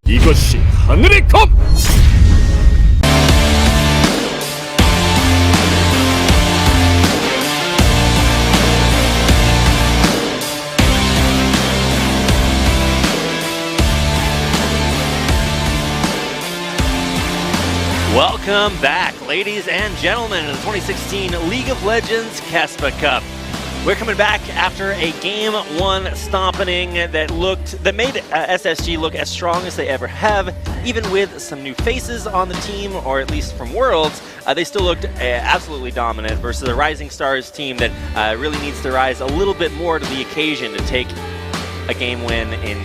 이것이 하늘의 검! Welcome back, ladies and gentlemen, to the 2016 League of Legends KeSPA Cup. We're coming back after a Game 1 stomping that made SSG look as strong as they ever have. Even with some new faces on the team, or at least from Worlds, they still looked absolutely dominant versus a Rising Stars team that really needs to rise a little bit more to the occasion to take a game win in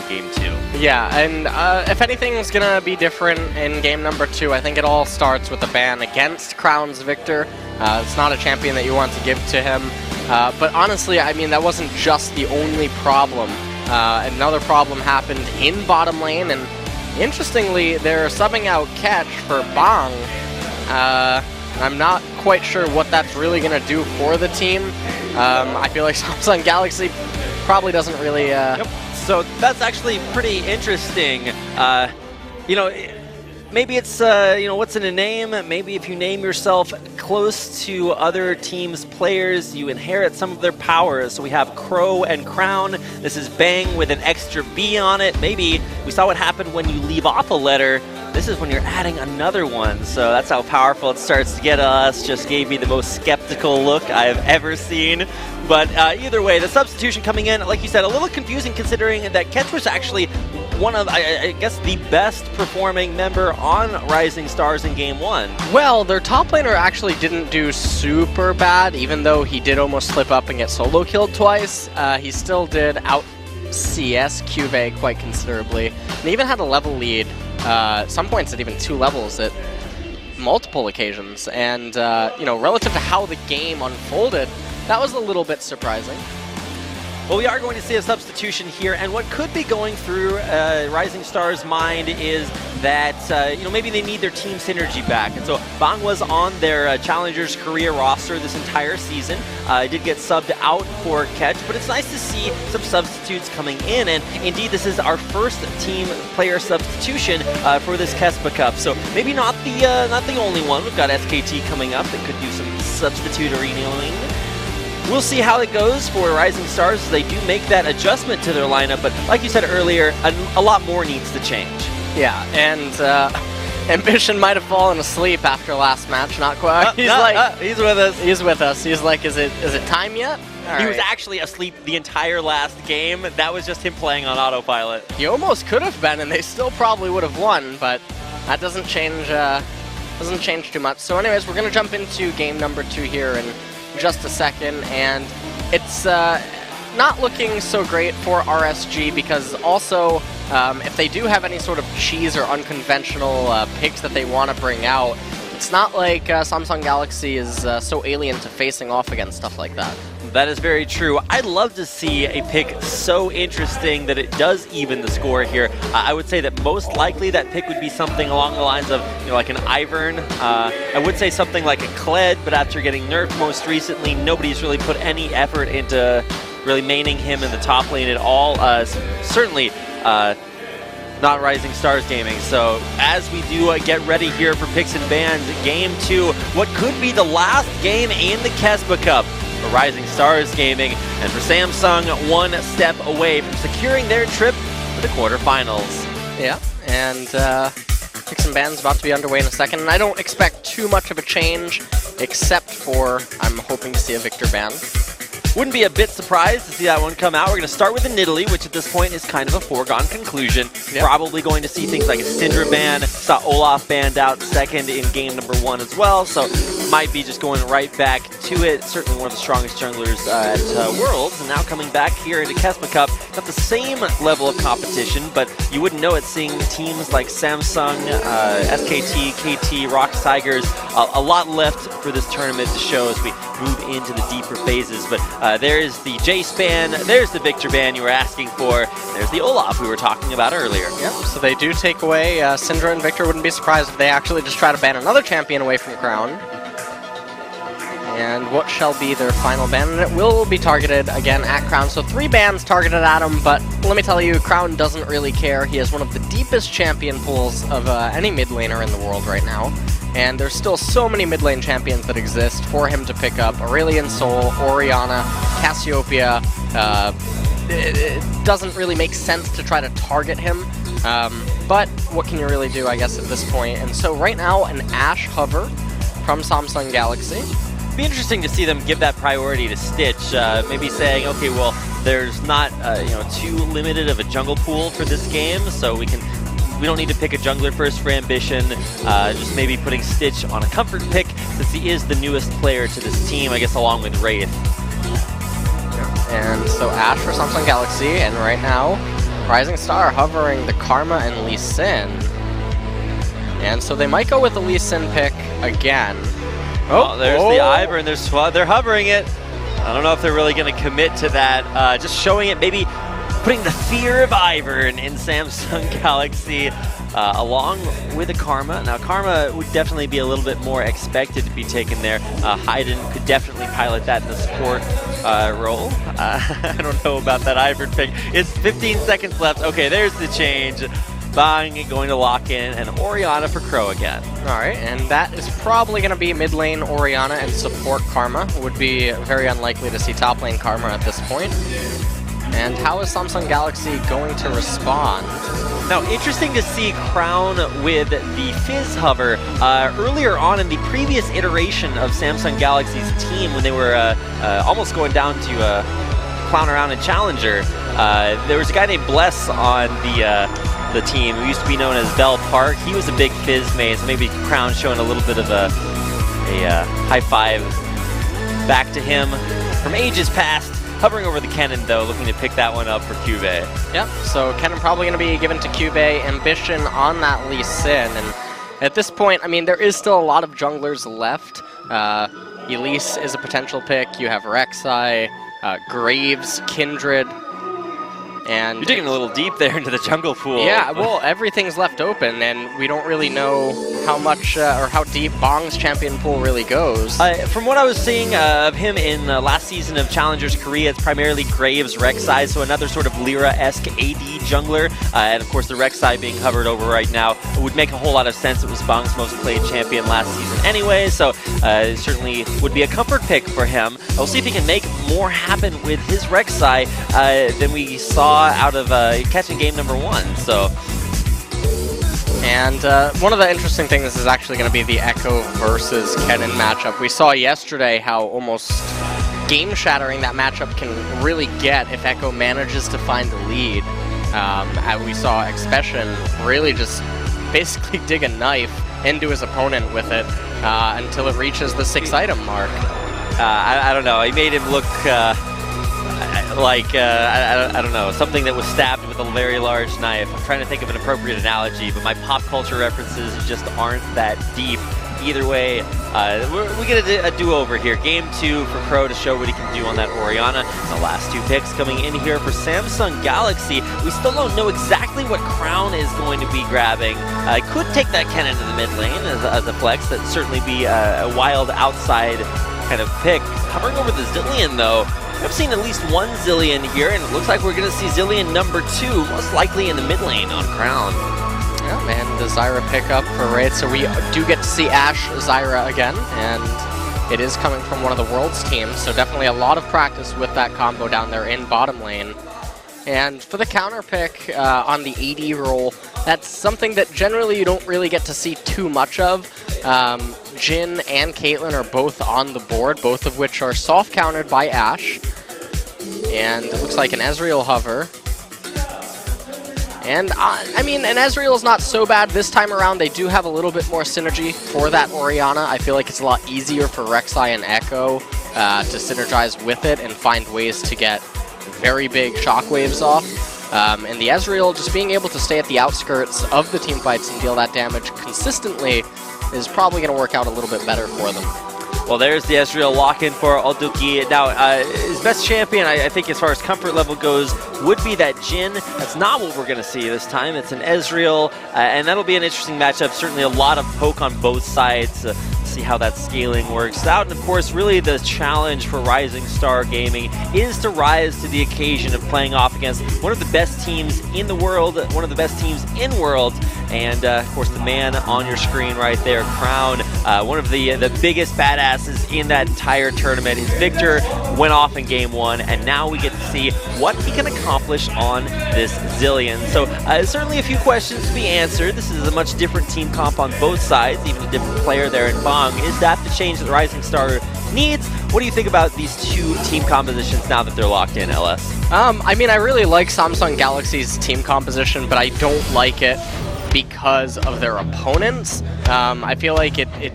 Game 2. Yeah, and if anything's gonna be different in game number 2, I think it all starts with the ban against Crown's Victor. It's not a champion that you want to give to him. But honestly, I mean, that wasn't just the only problem. Another problem happened in bottom lane, and interestingly, they're subbing out Catch for Bang. I'm not quite sure what that's really gonna do for the team. I feel like Samsung Galaxy probably doesn't really... Yep. So that's actually pretty interesting. Maybe it's, what's in a name? Maybe if you name yourself close to other teams' players, you inherit some of their powers. So we have Crow and Crown. This is Bang with an extra B on it. Maybe we saw what happened when you leave off a letter. This is when you're adding another one. So that's how powerful it starts to get us. Just gave me the most skeptical look I've ever seen. But either way, the substitution coming in, like you said, a little confusing considering that Ketch was actually one of, I guess, the best performing member on Rising Stars in Game 1. Well, their top laner actually didn't do super bad, even though he did almost slip up and get solo killed twice. He still did out CS QV quite considerably, and even had a level lead. Some points at even 2 levels at multiple occasions, and relative to how the game unfolded, that was a little bit surprising. Well, we are going to see a substitution here, and what could be going through Rising Stars' mind is that, maybe they need their team synergy back. And so Bang was on their Challengers career roster this entire season. Did get subbed out for Catch, but it's nice to see some substitutes coming in. And indeed, this is our first team player substitution for this KeSPA Cup. So maybe not the only one. We've got SKT coming up that could do some substitute-arenaing. We'll see how it goes for Rising Stars as they do make that adjustment to their lineup, but like you said earlier, a lot more needs to change. Yeah, and Ambition might have fallen asleep after last match, not quite. He's with us. He's with us. He's like, is it time yet? He was actually asleep the entire last game. That was just him playing on autopilot. He almost could have been, and they still probably would have won, but that doesn't change too much. So anyways, we're going to jump into game number 2 here in just a second, and it's not looking so great for RSG because also if they do have any sort of cheese or unconventional picks that they want to bring out, it's not like Samsung Galaxy is so alien to facing off against stuff like that. That is very true. I'd love to see a pick so interesting that it does even the score here. I would say that most likely that pick would be something along the lines of, like an Ivern. I would say something like a Kled, but after getting nerfed most recently, nobody's really put any effort into really maining him in the top lane at all. Certainly not Rising Stars Gaming. So as we do get ready here for picks and bans, Game 2, what could be the last game in the KeSPA Cup for Rising Stars Gaming, and for Samsung, one step away from securing their trip to the quarterfinals. Yeah, and picks and bans about to be underway in a second, and I don't expect too much of a change, except for I'm hoping to see a Victor ban. Wouldn't be a bit surprised to see that one come out. We're going to start with a Nidalee, which at this point is kind of a foregone conclusion. Yep. Probably going to see things like a Syndra ban. Saw Olaf banned out second in game number 1 as well, so might be just going right back to it. Certainly one of the strongest junglers at Worlds, and now coming back here into KeSPA Cup. Not the same level of competition, but you wouldn't know it seeing teams like Samsung, SKT, KT, Rox Tigers. A lot left for this tournament to show as we move into the deeper phases, but there's the Jace ban, there's the Victor ban you were asking for, there's the Olaf we were talking about earlier. Yep, so they do take away Syndra and Victor. Wouldn't be surprised if they actually just try to ban another champion away from Crown. And what shall be their final ban? And it will be targeted again at Crown. So 3 bans targeted at him, but let me tell you, Crown doesn't really care. He has one of the deepest champion pools of any mid laner in the world right now. And there's still so many mid lane champions that exist for him to pick up. Aurelion Sol, Orianna, Cassiopeia. It doesn't really make sense to try to target him. But what can you really do, I guess, at this point? And so right now, an Ashe hover from Samsung Galaxy. Be interesting to see them give that priority to Stitch. Maybe saying, okay, well, there's not too limited of a jungle pool for this game, so we don't need to pick a jungler first for Ambition. Just maybe putting Stitch on a comfort pick, since he is the newest player to this team, I guess, along with Wraith. And so Ashe for Samsung Galaxy, and right now, Rising Star hovering the Karma and Lee Sin. And so they might go with the Lee Sin pick again. Oh, there's the Ivern. They're hovering it. I don't know if they're really going to commit to that. Just showing it, maybe putting the fear of Ivern in Samsung Galaxy along with the Karma. Now, Karma would definitely be a little bit more expected to be taken there. Hayden could definitely pilot that in the support role. I don't know about that Ivern pick. It's 15 seconds left. Okay, there's the change. Bang, going to lock in, and Orianna for Crow again. All right, and that is probably going to be mid lane Orianna and support Karma. Would be very unlikely to see top lane Karma at this point. And how is Samsung Galaxy going to respond? Now, interesting to see Crown with the Fizz hover. Earlier on in the previous iteration of Samsung Galaxy's team, when they were almost going down to clown around in Challenger, there was a guy named Bless on the team who used to be known as Bell Park. He was a big Fizz main, so maybe Crown showing a little bit of a high five back to him from ages past. Hovering over the Kennen, though, looking to pick that one up for Cube. Yep, so Kennen probably going to be given to Cube. Ambition on that Lee Sin. And at this point, I mean, there is still a lot of junglers left. Elise is a potential pick. You have Rek'Sai, Graves, Kindred. And you're digging a little deep there into the jungle pool. Yeah, well, everything's left open, and we don't really know how much or how deep Bong's champion pool really goes. From what I was seeing of him in last season of Challengers Korea, it's primarily Graves, Rek'Sai, so another sort of Lyra-esque AD jungler. And of course, the Rek'Sai being hovered over right now would make a whole lot of sense. It was Bong's most played champion last season anyway, so it certainly would be a comfort pick for him. We'll see if he can make more happen with his Rek'Sai than we saw out of catching game number 1. So, and one of the interesting things is actually going to be the Echo versus Kennen matchup. We saw yesterday how almost game-shattering that matchup can really get if Echo manages to find the lead. And we saw Expression really just basically dig a knife into his opponent with it until it reaches the 6-item mark. I don't know. He made him look like, I don't know, something that was stabbed with a very large knife. I'm trying to think of an appropriate analogy, but my pop culture references just aren't that deep. Either way, we get a do-over here. Game 2 for Crow to show what he can do on that Orianna. The last 2 picks coming in here for Samsung Galaxy. We still don't know exactly what Crown is going to be grabbing. I could take that Kennen to the mid lane as a flex. That'd certainly be a wild outside kind of pick. Hovering over the Zillion, though. I've seen at least one Zillion here, and it looks like we're going to see Zillion number 2, most likely in the mid lane on Crown. Yeah, and the Zyra pickup for Wraith, so we do get to see Ashe Zyra again, and it is coming from one of the Worlds teams, so definitely a lot of practice with that combo down there in bottom lane. And for the counter pick on the AD role, that's something that generally you don't really get to see too much of. Jhin and Caitlyn are both on the board, both of which are soft countered by Ashe. And it looks like an Ezreal hover. And, I mean, an Ezreal's not so bad this time around. They do have a little bit more synergy for that Orianna. I feel like it's a lot easier for Rek'Sai and Echo to synergize with it and find ways to get very big shockwaves off. And the Ezreal just being able to stay at the outskirts of the team fights and deal that damage consistently is probably going to work out a little bit better for them. Well, there's the Ezreal lock-in for Alduki. Now, his best champion, I think, as far as comfort level goes, would be that Jhin. That's not what we're going to see this time. It's an Ezreal, and that'll be an interesting matchup. Certainly a lot of poke on both sides. see how that scaling works out. And of course, really the challenge for Rising Star Gaming is to rise to the occasion of playing off against one of the best teams in the world, one of the best teams in Worlds, and of course the man on your screen right there, Crown, one of the biggest badasses in that entire tournament. His Victor went off in game 1, and now we get to see what he can accomplish on this Zillion. So certainly a few questions to be answered. This is a much different team comp on both sides, even a different player there in Bong. Is that the change that the Rising Star needs? What do you think about these two team compositions now that they're locked in, LS? I mean, I really like Samsung Galaxy's team composition, but I don't like it because of their opponents. I feel like it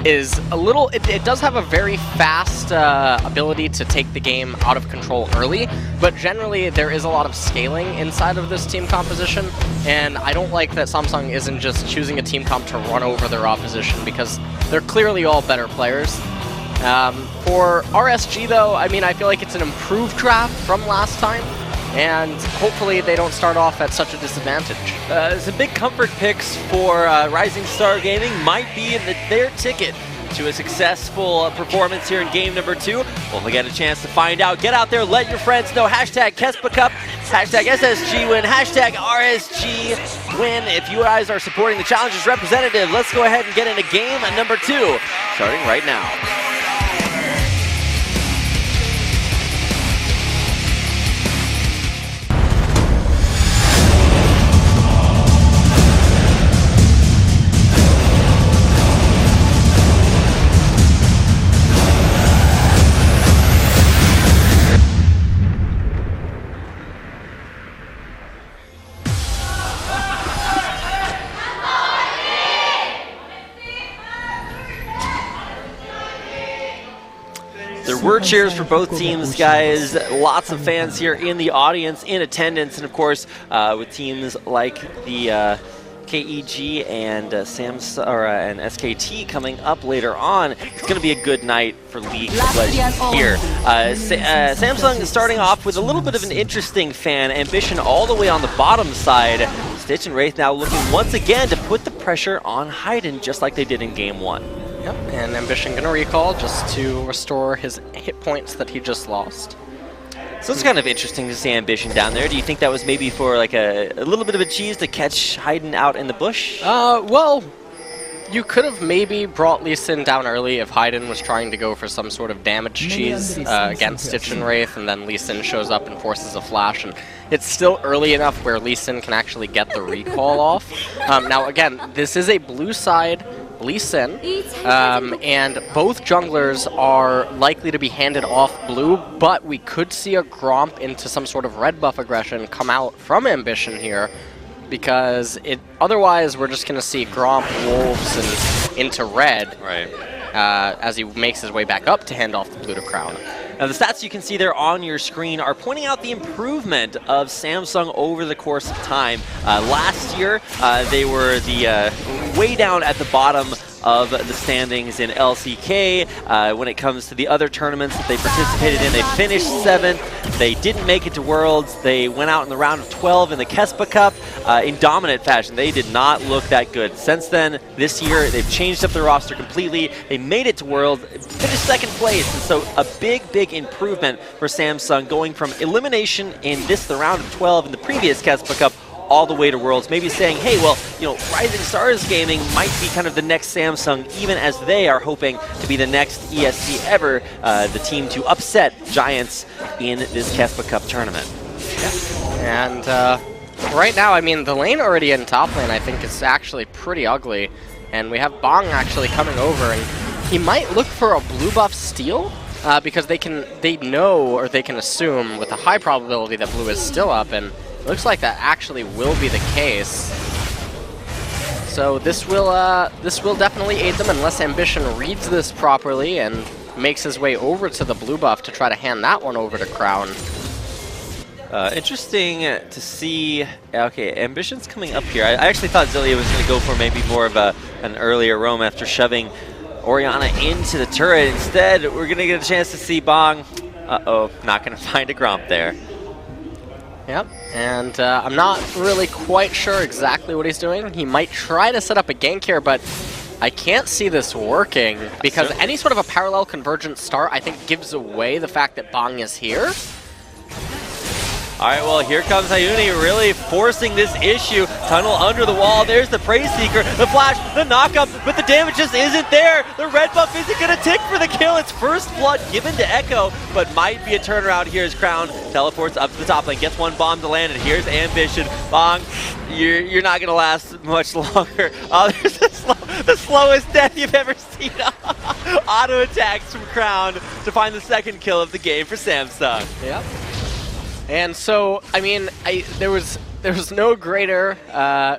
is a little, it does have a very fast ability to take the game out of control early, but generally there is a lot of scaling inside of this team composition, and I don't like that Samsung isn't just choosing a team comp to run over their opposition, because they're clearly all better players. For RSG though, I mean, I feel like it's an improved draft from last time, and hopefully they don't start off at such a disadvantage. Some big comfort picks for Rising Star Gaming might be their ticket to a successful performance here in game number 2. Well, we get a chance to find out. Get out there, let your friends know. Hashtag KeSPA Cup, hashtag SSG win, hashtag RSG win. If you guys are supporting the Challengers representative, let's go ahead and get into game number 2, starting right now. There were cheers for both teams, guys. Lots of fans here in the audience, in attendance, and of course, with teams like the KEG and and SKT coming up later on, it's going to be a good night for League of Legends here. Samsung is starting off with a little bit of an interesting fan, Ambition all the way on the bottom side. Stitch and Wraith now looking once again to put the pressure on Haydn, just like they did in game 1. Yep, and Ambition gonna recall just to restore his hit points that he just lost. So it's kind of interesting to see Ambition down there. Do you think that was maybe for like a little bit of a cheese to catch Haydn out in the bush? Well, you could have maybe brought Lee Sin down early if Haydn was trying to go for some sort of damage cheese against Stitch and Wraith, and then Lee Sin shows up and forces a flash, and it's still early enough where Lee Sin can actually get the recall off. Now again, this is a blue side Lee Sin, and both junglers are likely to be handed off blue, but we could see a Gromp into some sort of red buff aggression come out from Ambition here, because otherwise we're just going to see Gromp, Wolves, and into red, right, as he makes his way back up to hand off the blue to Crown. Now the stats you can see there on your screen are pointing out the improvement of Samsung over the course of time. Last year, they were way down at the bottom of the standings in LCK. When it comes to the other tournaments that they participated in, they finished 7th. They didn't make it to Worlds. They went out in the round of 12 in the KeSPA Cup in dominant fashion. They did not look that good. Since then, this year, they've changed up their roster completely. They made it to Worlds, finished 2nd place, and so a big improvement for Samsung, going from elimination in the round of 12 in the previous KeSPA Cup all the way to Worlds, maybe saying, hey, well, you know, Rising Stars Gaming might be kind of the next Samsung, even as they are hoping to be the next ESC ever, the team to upset Giants in this KeSPA Cup tournament. Yeah. And right now, I mean, the lane already in top lane, I think, is actually pretty ugly, and we have Bong actually coming over, and he might look for a blue buff steal, because they can assume with a high probability that blue is still up, and it looks like that actually will be the case. So this will definitely aid them unless Ambition reads this properly and makes his way over to the blue buff to try to hand that one over to Crown. Interesting to see. Okay, Ambition's coming up here. I actually thought Zillia was going to go for maybe more of an earlier roam after shoving Orianna into the turret. Instead, we're going to get a chance to see Bong. Uh-oh, not going to find a Gromp there. Yep, and I'm not really quite sure exactly what he's doing. He might try to set up a gank here, but I can't see this working because any sort of a parallel convergent start, I think, gives away the fact that Bang is here. All right, well, here comes Hyuni really forcing this issue. Tunnel under the wall. There's the Praise Seeker, the flash, the knockup, but the damage just isn't there. The red buff isn't going to tick for the kill. It's first blood given to Echo, but might be a turnaround here as Crown teleports up to the top lane, gets one bomb to land, and here's Ambition. Bang, you're not going to last much longer. There's the slowest death you've ever seen. Auto attacks from Crown to find the second kill of the game for Samsung. Yep. And so, I mean, there was no greater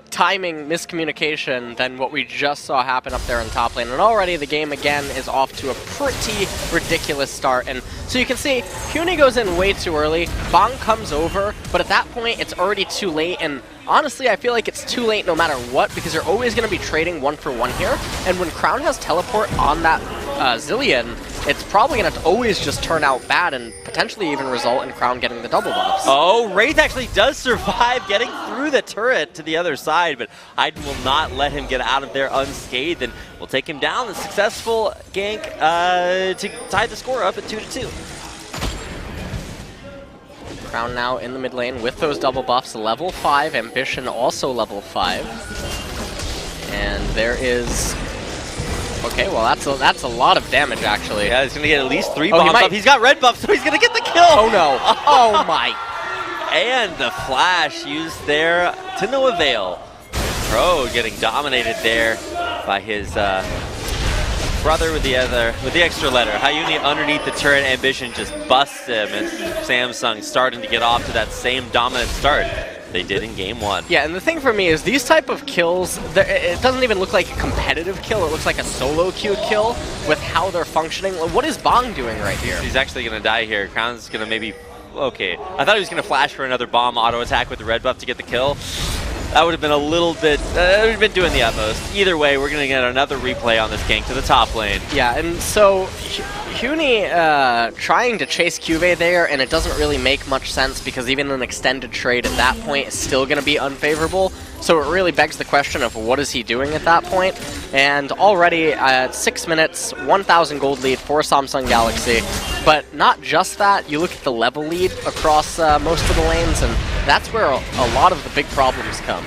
timing miscommunication than what we just saw happen up there in top lane. And already the game, again, is off to a pretty ridiculous start. And so you can see, Hyuni goes in way too early, Bang comes over, but at that point, it's already too late. And honestly, I feel like it's too late no matter what, because you're always going to be trading 1-for-1 here. And when Crown has teleport on that Zilean, it's probably going to always just turn out bad and potentially even result in Crown getting the double buffs. Oh, Wraith actually does survive getting through the turret to the other side, but Iden will not let him get out of there unscathed, and will take him down. The successful gank to tie the score up at 2-2. Crown now in the mid lane with those double buffs, level 5, Ambition also level 5. And there is... Okay, well that's a lot of damage actually. Yeah, he's gonna get at least 3 bombs up. He's got red buff, so he's gonna get the kill. Oh no! Oh my! And the flash used there to no avail. Crow getting dominated there by his brother with the extra letter. Hyuni underneath the turret, Ambition just busts him, and Samsung starting to get off to that same dominant start they did in game 1. Yeah, and the thing for me is these type of kills, it doesn't even look like a competitive kill, it looks like a solo queue kill with how they're functioning. What is Bang doing right here? He's actually going to die here. Crown's going to maybe... Okay, I thought he was going to flash for another bomb auto attack with the red buff to get the kill. That would have been a little bit... would have been doing the utmost. Either way, we're going to get another replay on this gank to the top lane. Yeah, and so Hyuni trying to chase Cuvée there, and it doesn't really make much sense because even an extended trade at that point is still going to be unfavorable. So it really begs the question of what is he doing at that point? And already at 6 minutes, 1,000 gold lead for Samsung Galaxy. But not just that, you look at the level lead across most of the lanes, and that's where a lot of the big problems come.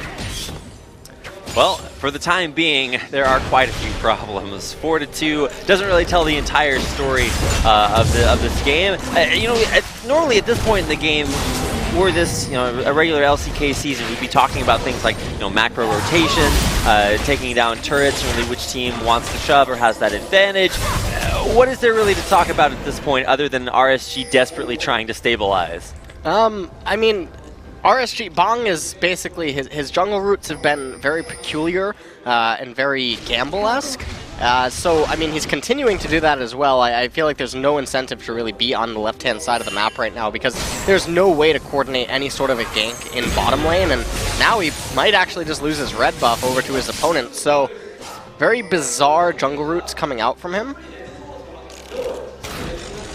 Well, for the time being, there are quite a few problems. 4-2 doesn't really tell the entire story of this game. You know, normally at this point in the game, were this, you know, a regular LCK season, we'd be talking about things like, you know, macro rotation, taking down turrets, really which team wants to shove or has that advantage. What is there really to talk about at this point other than RSG desperately trying to stabilize? I mean, RSG, Bang is basically, his jungle routes have been very peculiar and very gamble-esque. So, I mean, he's continuing to do that as well. I feel like there's no incentive to really be on the left-hand side of the map right now because there's no way to coordinate any sort of a gank in bottom lane, and now he might actually just lose his red buff over to his opponent. So, very bizarre jungle routes coming out from him.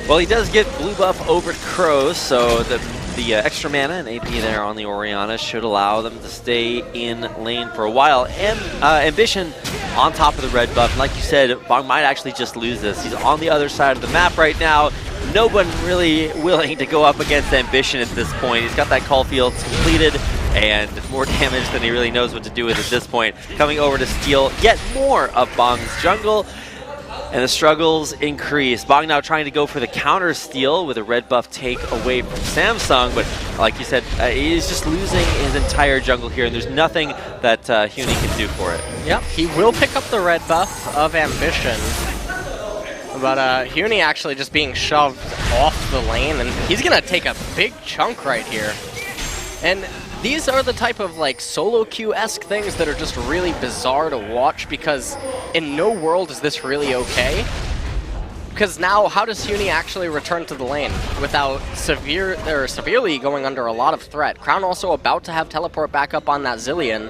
Well, he does get blue buff over Crow, so the extra mana and AP there on the Orianna should allow them to stay in lane for a while. And Ambition on top of the red buff. And like you said, Bang might actually just lose this. He's on the other side of the map right now. No one really willing to go up against Ambition at this point. He's got that call field completed and more damage than he really knows what to do with at this point. Coming over to steal yet more of Bang's jungle. And the struggles increase. Bang now trying to go for the counter steal with a red buff take away from Samsung, but like you said, he's just losing his entire jungle here, and there's nothing that Hyuni can do for it. Yep, he will pick up the red buff of Ambition, but Hyuni actually just being shoved off the lane, and he's gonna take a big chunk right here. And these are the type of like solo queue-esque things that are just really bizarre to watch because in no world is this really okay. Because now, how does Hyuni actually return to the lane without severely going under a lot of threat? Crown also about to have teleport back up on that Zilean.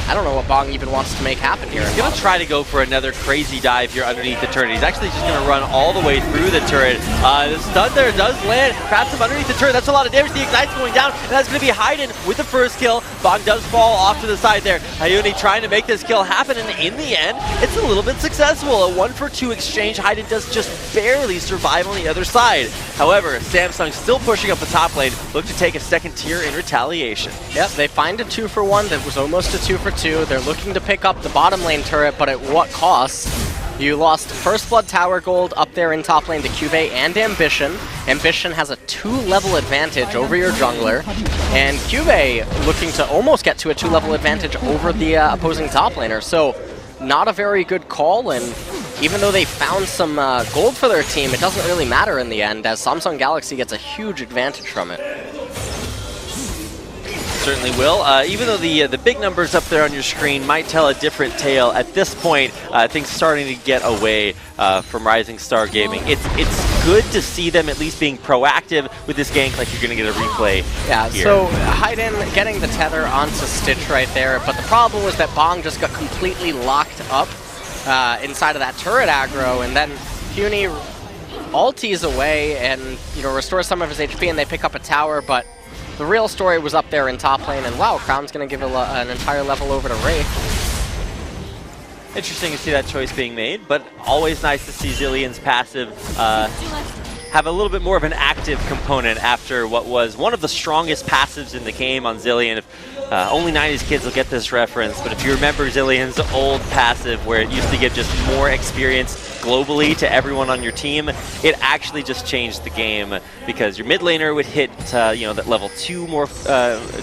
I don't know what Bong even wants to make happen here. He's going to try to go for another crazy dive here underneath the turret. He's actually just going to run all the way through the turret. The stun there does land. Traps him underneath the turret. That's a lot of damage. The Ignite's going down, and that's going to be Hayden with the first kill. Bong does fall off to the side there. Hayuni trying to make this kill happen, and in the end, it's a little bit successful. A 1-for-2 exchange. Hayden does just barely survive on the other side. However, Samsung still pushing up the top lane, look to take a second tier in retaliation. Yep, they find a 2-for-1 that was almost a 2-for-2. They're looking to pick up the bottom lane turret, but at what cost? You lost First Blood Tower Gold up there in top lane to KeSPA and Ambition. Ambition has a 2-level advantage over your jungler, and KeSPA looking to almost get to a 2-level advantage over the opposing top laner. So, not a very good call, and even though they found some gold for their team, it doesn't really matter in the end, as Samsung Galaxy gets a huge advantage from it. Certainly will. Even though the big numbers up there on your screen might tell a different tale, at this point, things starting to get away from Rising Star Gaming. It's good to see them at least being proactive with this gank, like you're going to get a replay. Yeah, here. So Hayden getting the tether onto Stitch right there, but the problem was that Bong just got completely locked up inside of that turret aggro, and then Huni ulties away and restores some of his HP, and they pick up a tower, but the real story was up there in top lane, and wow, Crown's going to give an entire level over to Wraith. Interesting to see that choice being made, but always nice to see Zilean's passive have a little bit more of an active component after what was one of the strongest passives in the game on Zilean. Only 90s kids will get this reference, but if you remember Zilean's old passive where it used to give just more experience globally to everyone on your team, it actually just changed the game because your mid laner would hit that level 2 more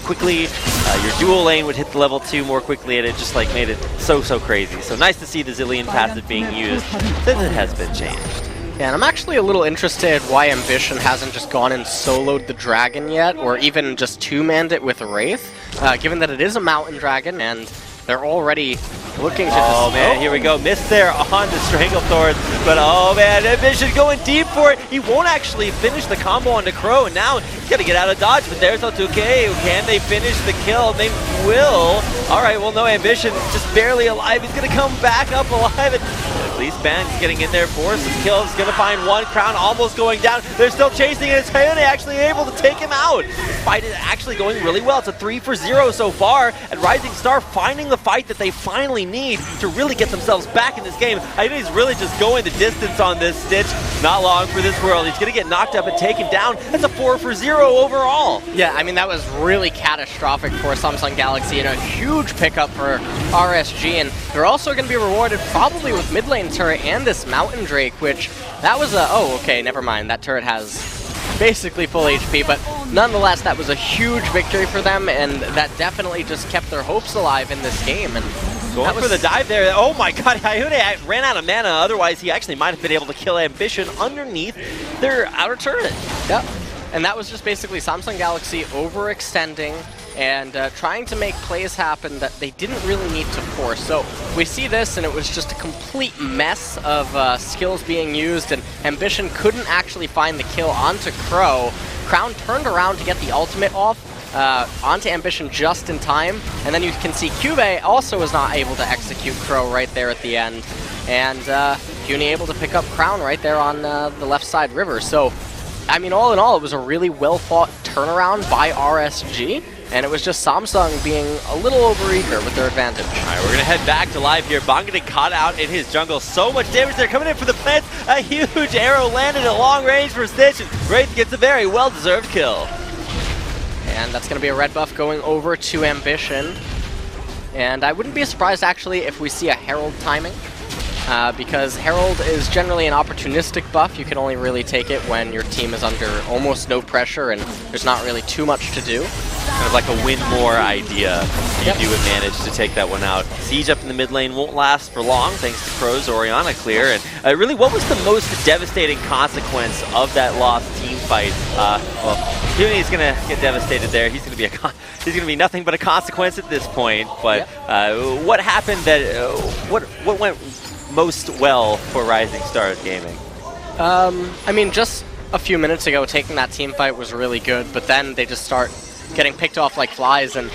quickly, your dual lane would hit the level 2 more quickly, and it just like made it so crazy. So nice to see the Zilean passive being used since it has been changed. Yeah, and I'm actually a little interested why Ambition hasn't just gone and soloed the dragon yet, or even just 2-manned it with Wraith, given that it is a mountain dragon, and they're already looking to just... Oh man, here we go. Missed there on the Stranglethorn, but oh man, Ambition going deep for it. He won't actually finish the combo onto Crow, and now he's got to get out of dodge, but there's O2K. Can they finish the kill? They will. All right, well, no, Ambition just barely alive. He's going to come back up alive, and at least Ban's getting in there for some kills. He's going to find one. Crown almost going down. They're still chasing, and it's Hayone actually able to take him out. This fight is actually going really well. It's a 3-for-0 so far, and Rising Star finding the fight that they finally need to really get themselves back in this game. Hayone's really just going the distance on this Stitch. Not long for this world. He's going to get knocked up and taken down. That's a 4-for-0 overall. Yeah, I mean, that was really catastrophic for Samsung Galaxy and a huge pickup for RSG, and they're also going to be rewarded probably with mid lane turret and this Mountain Drake, which that was a... Oh, okay, never mind. That turret has basically full HP, but nonetheless, that was a huge victory for them, and that definitely just kept their hopes alive in this game. And going for the dive there. Oh my god, Hayone ran out of mana. Otherwise, he actually might have been able to kill Ambition underneath their outer turret. Yep. And that was just basically Samsung Galaxy overextending and trying to make plays happen that they didn't really need to force. So we see this, and it was just a complete mess of skills being used, and Ambition couldn't actually find the kill onto Crow. Crown turned around to get the ultimate off onto Ambition just in time, and then you can see KeSPA also was not able to execute Crow right there at the end, and Huni able to pick up Crown right there on the left side river. So, I mean, all in all, it was a really well-fought turnaround by RSG, and it was just Samsung being a little overeager with their advantage. All right, we're going to head back to live here. Bong getting caught out in his jungle. So much damage there. Coming in for the plants. A huge arrow landed at long range for Stitch, and Wraith gets a very well-deserved kill. And that's going to be a red buff going over to Ambition. And I wouldn't be surprised, actually, if we see a Herald timing. Because Herald is generally an opportunistic buff. You can only really take it when your team is under almost no pressure and there's not really too much to do. Kind of like a win more idea. If you would manage to take that one out. Siege up in the mid lane won't last for long, thanks to Crow's Orianna clear. And really, what was the most devastating consequence of that lost team fight? Well, Huni's gonna get devastated there. He's gonna be nothing but a consequence at this point. But what happened that what went most well for Rising Star Gaming? I mean, just a few minutes ago, taking that team fight was really good, but then they just start getting picked off like flies, and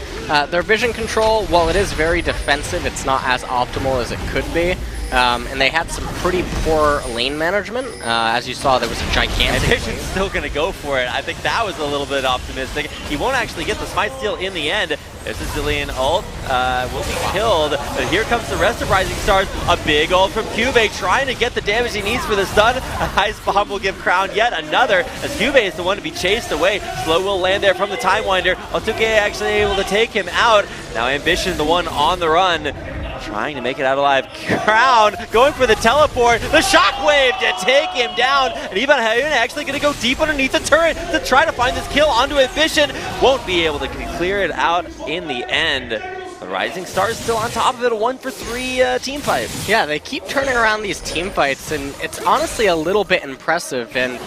Their vision control, while it is very defensive, it's not as optimal as it could be. And they had some pretty poor lane management. As you saw, there was a gigantic Ambition's still going to go for it. I think that was a little bit optimistic. He won't actually get the Smite Steal in the end. There's a Zillion ult. Will be killed. But here comes the rest of Rising Stars. A big ult from KeSPA trying to get the damage he needs for the stun. A Ice Bomb will give Crown yet another, as KeSPA is the one to be chased away. Slow will land there from the Time Winder. Otuke actually able to take him out. Now Ambition, the one on the run, trying to make it out alive. Crown going for the teleport, the shockwave to take him down, and Ivan Hayune actually going to go deep underneath the turret to try to find this kill onto Ambition. Won't be able to clear it out in the end. The Rising Stars still on top of it, a 1-for-3 team fight. Yeah, they keep turning around these team fights, and it's honestly a little bit impressive. And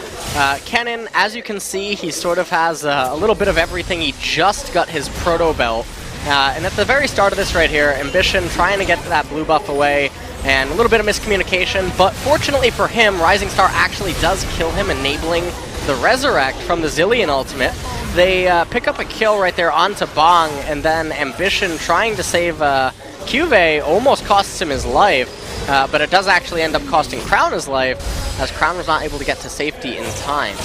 Kennen, as you can see, he sort of has a little bit of everything. He just got his proto belt. And at the very start of this right here, Ambition trying to get that blue buff away, and a little bit of miscommunication, but fortunately for him, Rising Star actually does kill him, enabling the Resurrect from the Zillion ultimate. They pick up a kill right there onto Bong, and then Ambition trying to save KeSPA almost costs him his life, but it does actually end up costing Crown his life, as Crown was not able to get to safety in time.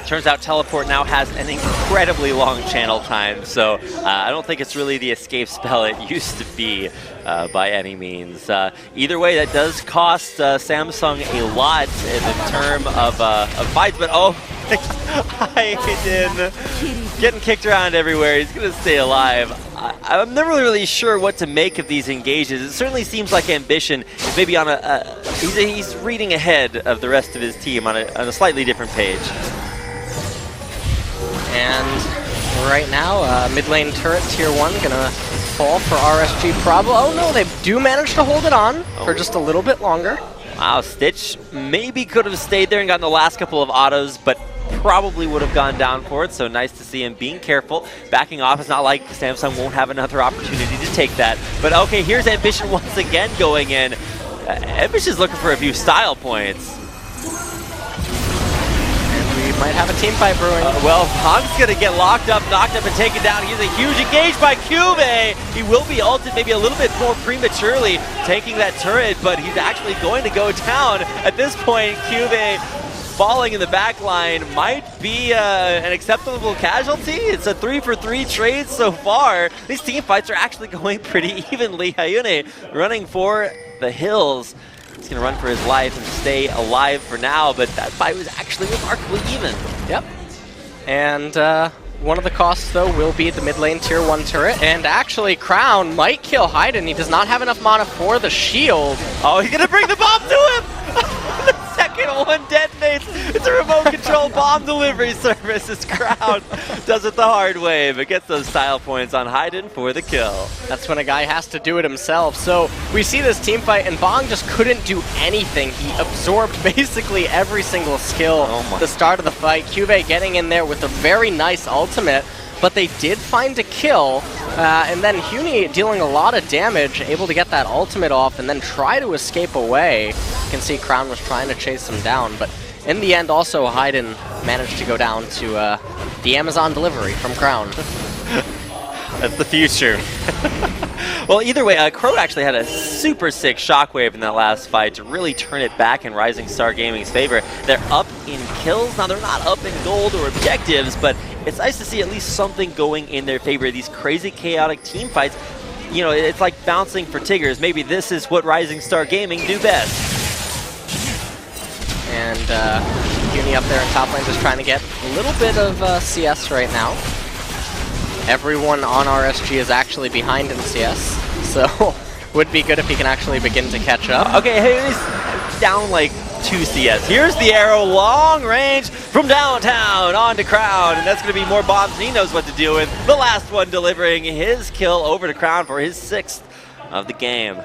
Turns out Teleport now has an incredibly long channel time, so I don't think it's really the escape spell it used to be by any means. Either way, that does cost Samsung a lot in the term of fights, but oh, Hayden getting kicked around everywhere. He's going to stay alive. I'm never really sure what to make of these engages. It certainly seems like Ambition is maybe on he's reading ahead of the rest of his team on a slightly different page. And right now, mid lane turret tier 1 gonna fall for RSG Probo. Oh no, they do manage to hold it on for just a little bit longer. Wow, Stitch maybe could have stayed there and gotten the last couple of autos, but probably would have gone down for it, so nice to see him being careful. Backing off, it's not like Samsung won't have another opportunity to take that. But okay, here's Ambition once again going in. Ambition's looking for a few style points. We might have a team fight brewing. Well, Bong's going to get locked up, knocked up, and taken down. He's a huge engage by KeSPA. He will be ulted maybe a little bit more prematurely, taking that turret, but he's actually going to go down. At this point, KeSPA falling in the back line might be an acceptable casualty. It's a 3-for-3 trade so far. These team fights are actually going pretty evenly. Hayune running for the hills. He's going to run for his life and stay alive for now, but that fight was actually remarkably even. Yep. And one of the costs, though, will be the mid lane tier 1 turret. And actually, Crown might kill Hayden. He does not have enough mana for the shield. Oh, he's going to bring the bomb to him! The second one detonates. It's a remote control bomb delivery service. This Crown does it the hard way, but gets those style points on Hayden for the kill. That's when a guy has to do it himself. So we see this team fight, and Bong just couldn't do anything. He absorbed basically every single skill at the start of the fight. KeSPA getting in there with a very nice ultimate, but they did find a kill, and then Huni dealing a lot of damage, able to get that ultimate off and then try to escape away. You can see Crown was trying to chase him down, but in the end also Hayden managed to go down to the Amazon delivery from Crown. That's the future. Well, either way, Crow actually had a super sick shockwave in that last fight to really turn it back in Rising Star Gaming's favor. They're up in kills. Now, they're not up in gold or objectives, but it's nice to see at least something going in their favor. These crazy, chaotic team fights, you know, it's like bouncing for Tigers. Maybe this is what Rising Star Gaming do best. And Uni up there in top lane just trying to get a little bit of CS right now. Everyone on RSG is actually behind in CS, so would be good if he can actually begin to catch up. Okay, hey, he's down like 2 CS. Here's the arrow, long range from downtown onto Crown, and that's going to be more bombs than he knows what to do with. The last one delivering his kill over to Crown for his 6th of the game.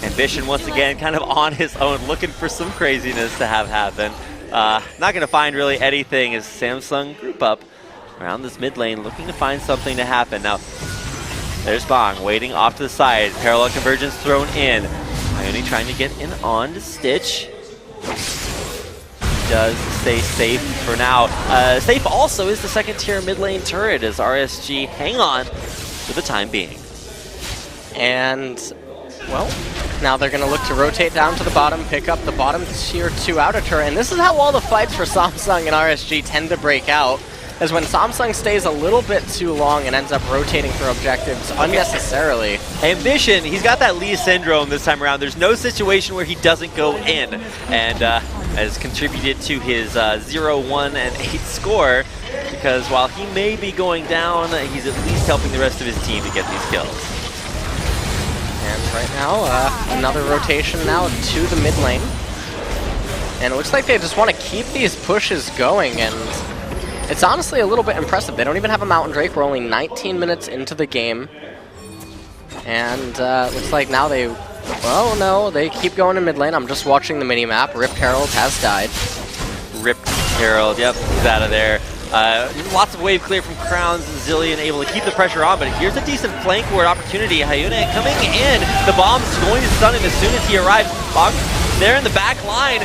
Ambition once again kind of on his own, looking for some craziness to have happen. Not going to find really anything as Samsung group up around this mid lane, looking to find something to happen. Now, there's Bong waiting off to the side. Parallel convergence thrown in. Ione trying to get in on to Stitch. Does stay safe for now. Safe also is the 2nd tier mid lane turret as RSG hang on for the time being. And, well, now they're going to look to rotate down to the bottom, pick up the bottom tier 2 outer turret, and this is how all the fights for Samsung and RSG tend to break out, is when Samsung stays a little bit too long and ends up rotating for objectives unnecessarily. Ambition, he's got that Lee syndrome this time around. There's no situation where he doesn't go in, and has contributed to his 0-1 and 8 score, because while he may be going down, he's at least helping the rest of his team to get these kills. And right now, another rotation now to the mid lane. And it looks like they just want to keep these pushes going, and it's honestly a little bit impressive. They don't even have a Mountain Drake. We're only 19 minutes into the game. And looks like now they, well, no, they keep going to mid lane. I'm just watching the mini-map. Rip Harold has died. Rip Harold, yep, he's out of there. Lots of wave clear from Crowns and Zillion, able to keep the pressure on, but here's a decent flank ward opportunity. Hyuna coming in. The bomb's going to stun him as soon as he arrives. Bong there in the back line.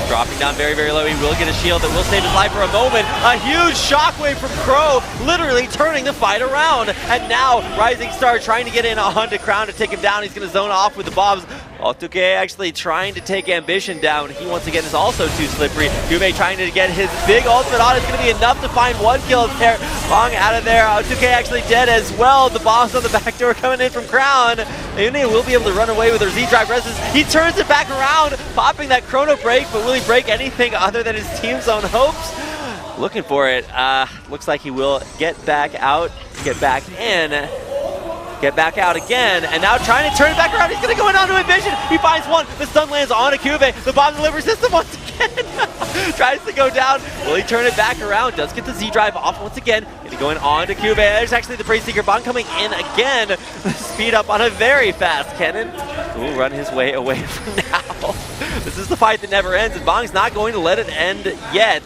Dropping down very, very low. He will get a shield that will save his life for a moment. A huge shockwave from Crow, literally turning the fight around. And now Rising Star trying to get in onto Crown to take him down. He's going to zone off with the bombs. Otuke actually trying to take Ambition down. He once again is also too slippery. Juve trying to get his big ultimate on. It's going to be enough to find one kill there. Bong out of there. Otuke actually dead as well. The bombs on the back door coming in from Crown. Hyuna will be able to run away with her Z-Drive resistance. He turns it back around, popping that chrono break, but will he break anything other than his team's own hopes? Looking for it. Looks like he will get back out, get back in, get back out again, and now trying to turn it back around. He's going to go in onto Ambition. He finds one. The stun lands on Akuve. The bomb delivery system once again tries to go down. Will he turn it back around? Does get the Z-Drive off once again. Going on to Akuve. There's actually the Praise Seeker Bong coming in again. Speed up on a very fast cannon. Will run his way away from now. This is the fight that never ends, and Bong's not going to let it end yet.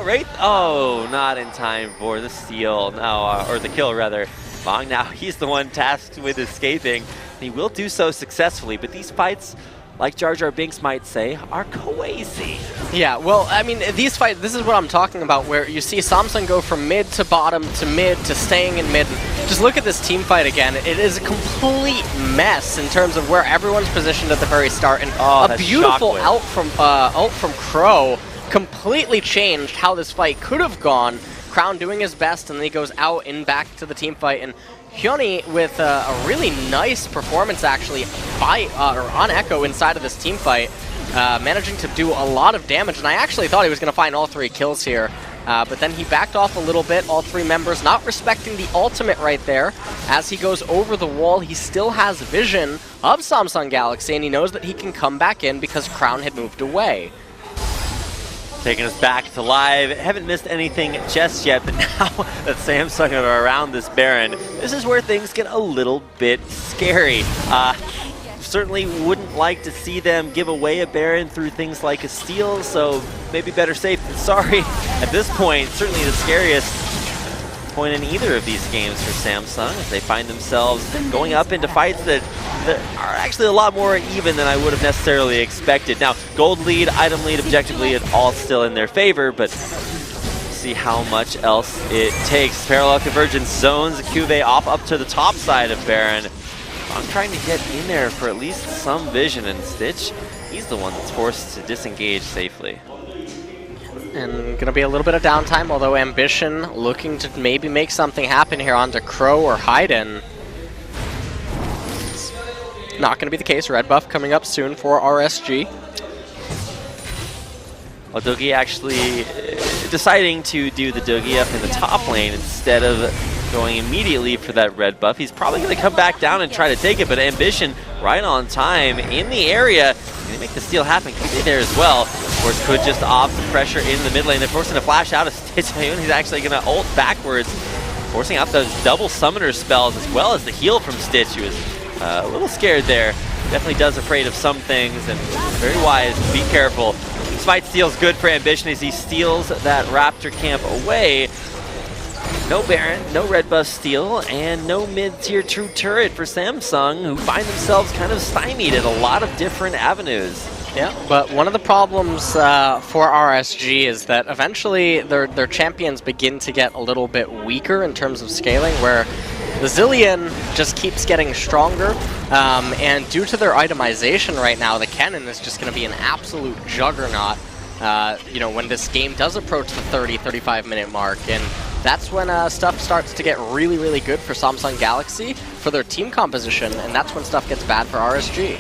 Wraith. Oh, not in time for the steal. No, or the kill rather. Bong now, he's the one tasked with escaping. He will do so successfully, but these fights, like Jar Jar Binks might say, are crazy. Yeah, well, I mean, these fights, this is what I'm talking about, where you see Samsung go from mid to bottom to mid to staying in mid. Just look at this team fight again. It is a complete mess in terms of where everyone's positioned at the very start, and a beautiful ult from Crow completely changed how this fight could have gone. Crown doing his best, and then he goes out and back to the team fight, and Hyuni with a really nice performance actually on Echo inside of this team fight, managing to do a lot of damage, and I actually thought he was going to find all 3 kills here, but then he backed off a little bit. All 3 members not respecting the ultimate right there. As he goes over the wall, he still has vision of Samsung Galaxy, and he knows that he can come back in because Crown had moved away. Taking us back to live. Haven't missed anything just yet, but now that Samsung are around this Baron, this is where things get a little bit scary. Certainly wouldn't like to see them give away a Baron through things like a steal, so maybe better safe than sorry. At this point, certainly the scariest point in either of these games for Samsung, as they find themselves going up into fights that are actually a lot more even than I would have necessarily expected. Now, gold lead, item lead, objective lead, all still in their favor, but see how much else it takes. Parallel convergence zones Akuve off up to the top side of Baron. I'm trying to get in there for at least some vision, and Stitch, he's the one that's forced to disengage safely. And gonna be a little bit of downtime, although Ambition looking to maybe make something happen here onto Crow or Hyden. Not gonna be the case. Red buff coming up soon for RSG. Well, Doogie actually deciding to do the Doogie up in the top lane instead of going immediately for that red buff. He's probably going to come back down and try to take it, but Ambition right on time in the area. Going to make the steal happen. Could be there as well. Of course, could just off the pressure in the mid lane. They're forcing a flash out of Stitch. He's actually going to ult backwards, forcing out those double summoner spells as well as the heal from Stitch. He was a little scared there. Definitely does afraid of some things, and very wise to be careful. This fight steal's good for Ambition as he steals that Raptor camp away. No Baron, no red buff steal, and no mid-tier true turret for Samsung, who find themselves kind of stymied at a lot of different avenues. Yeah, but one of the problems for RSG is that eventually their champions begin to get a little bit weaker in terms of scaling, where the Zilean just keeps getting stronger, and due to their itemization right now, the Kennen is just going to be an absolute juggernaut, you know, when this game does approach the 30-35 minute mark, and that's when stuff starts to get really, really good for Samsung Galaxy for their team composition, and that's when stuff gets bad for RSG.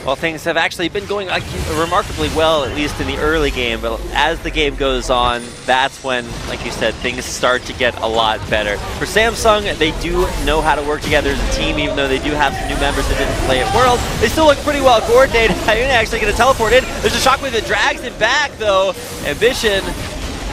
Well, things have actually been going remarkably well, at least in the early game, but as the game goes on, that's when, like you said, things start to get a lot better. For Samsung, they do know how to work together as a team, even though they do have some new members that didn't play at Worlds. They still look pretty well coordinated. Hyuna actually going to teleport in. There's a Shockwave that drags him back, though. Ambition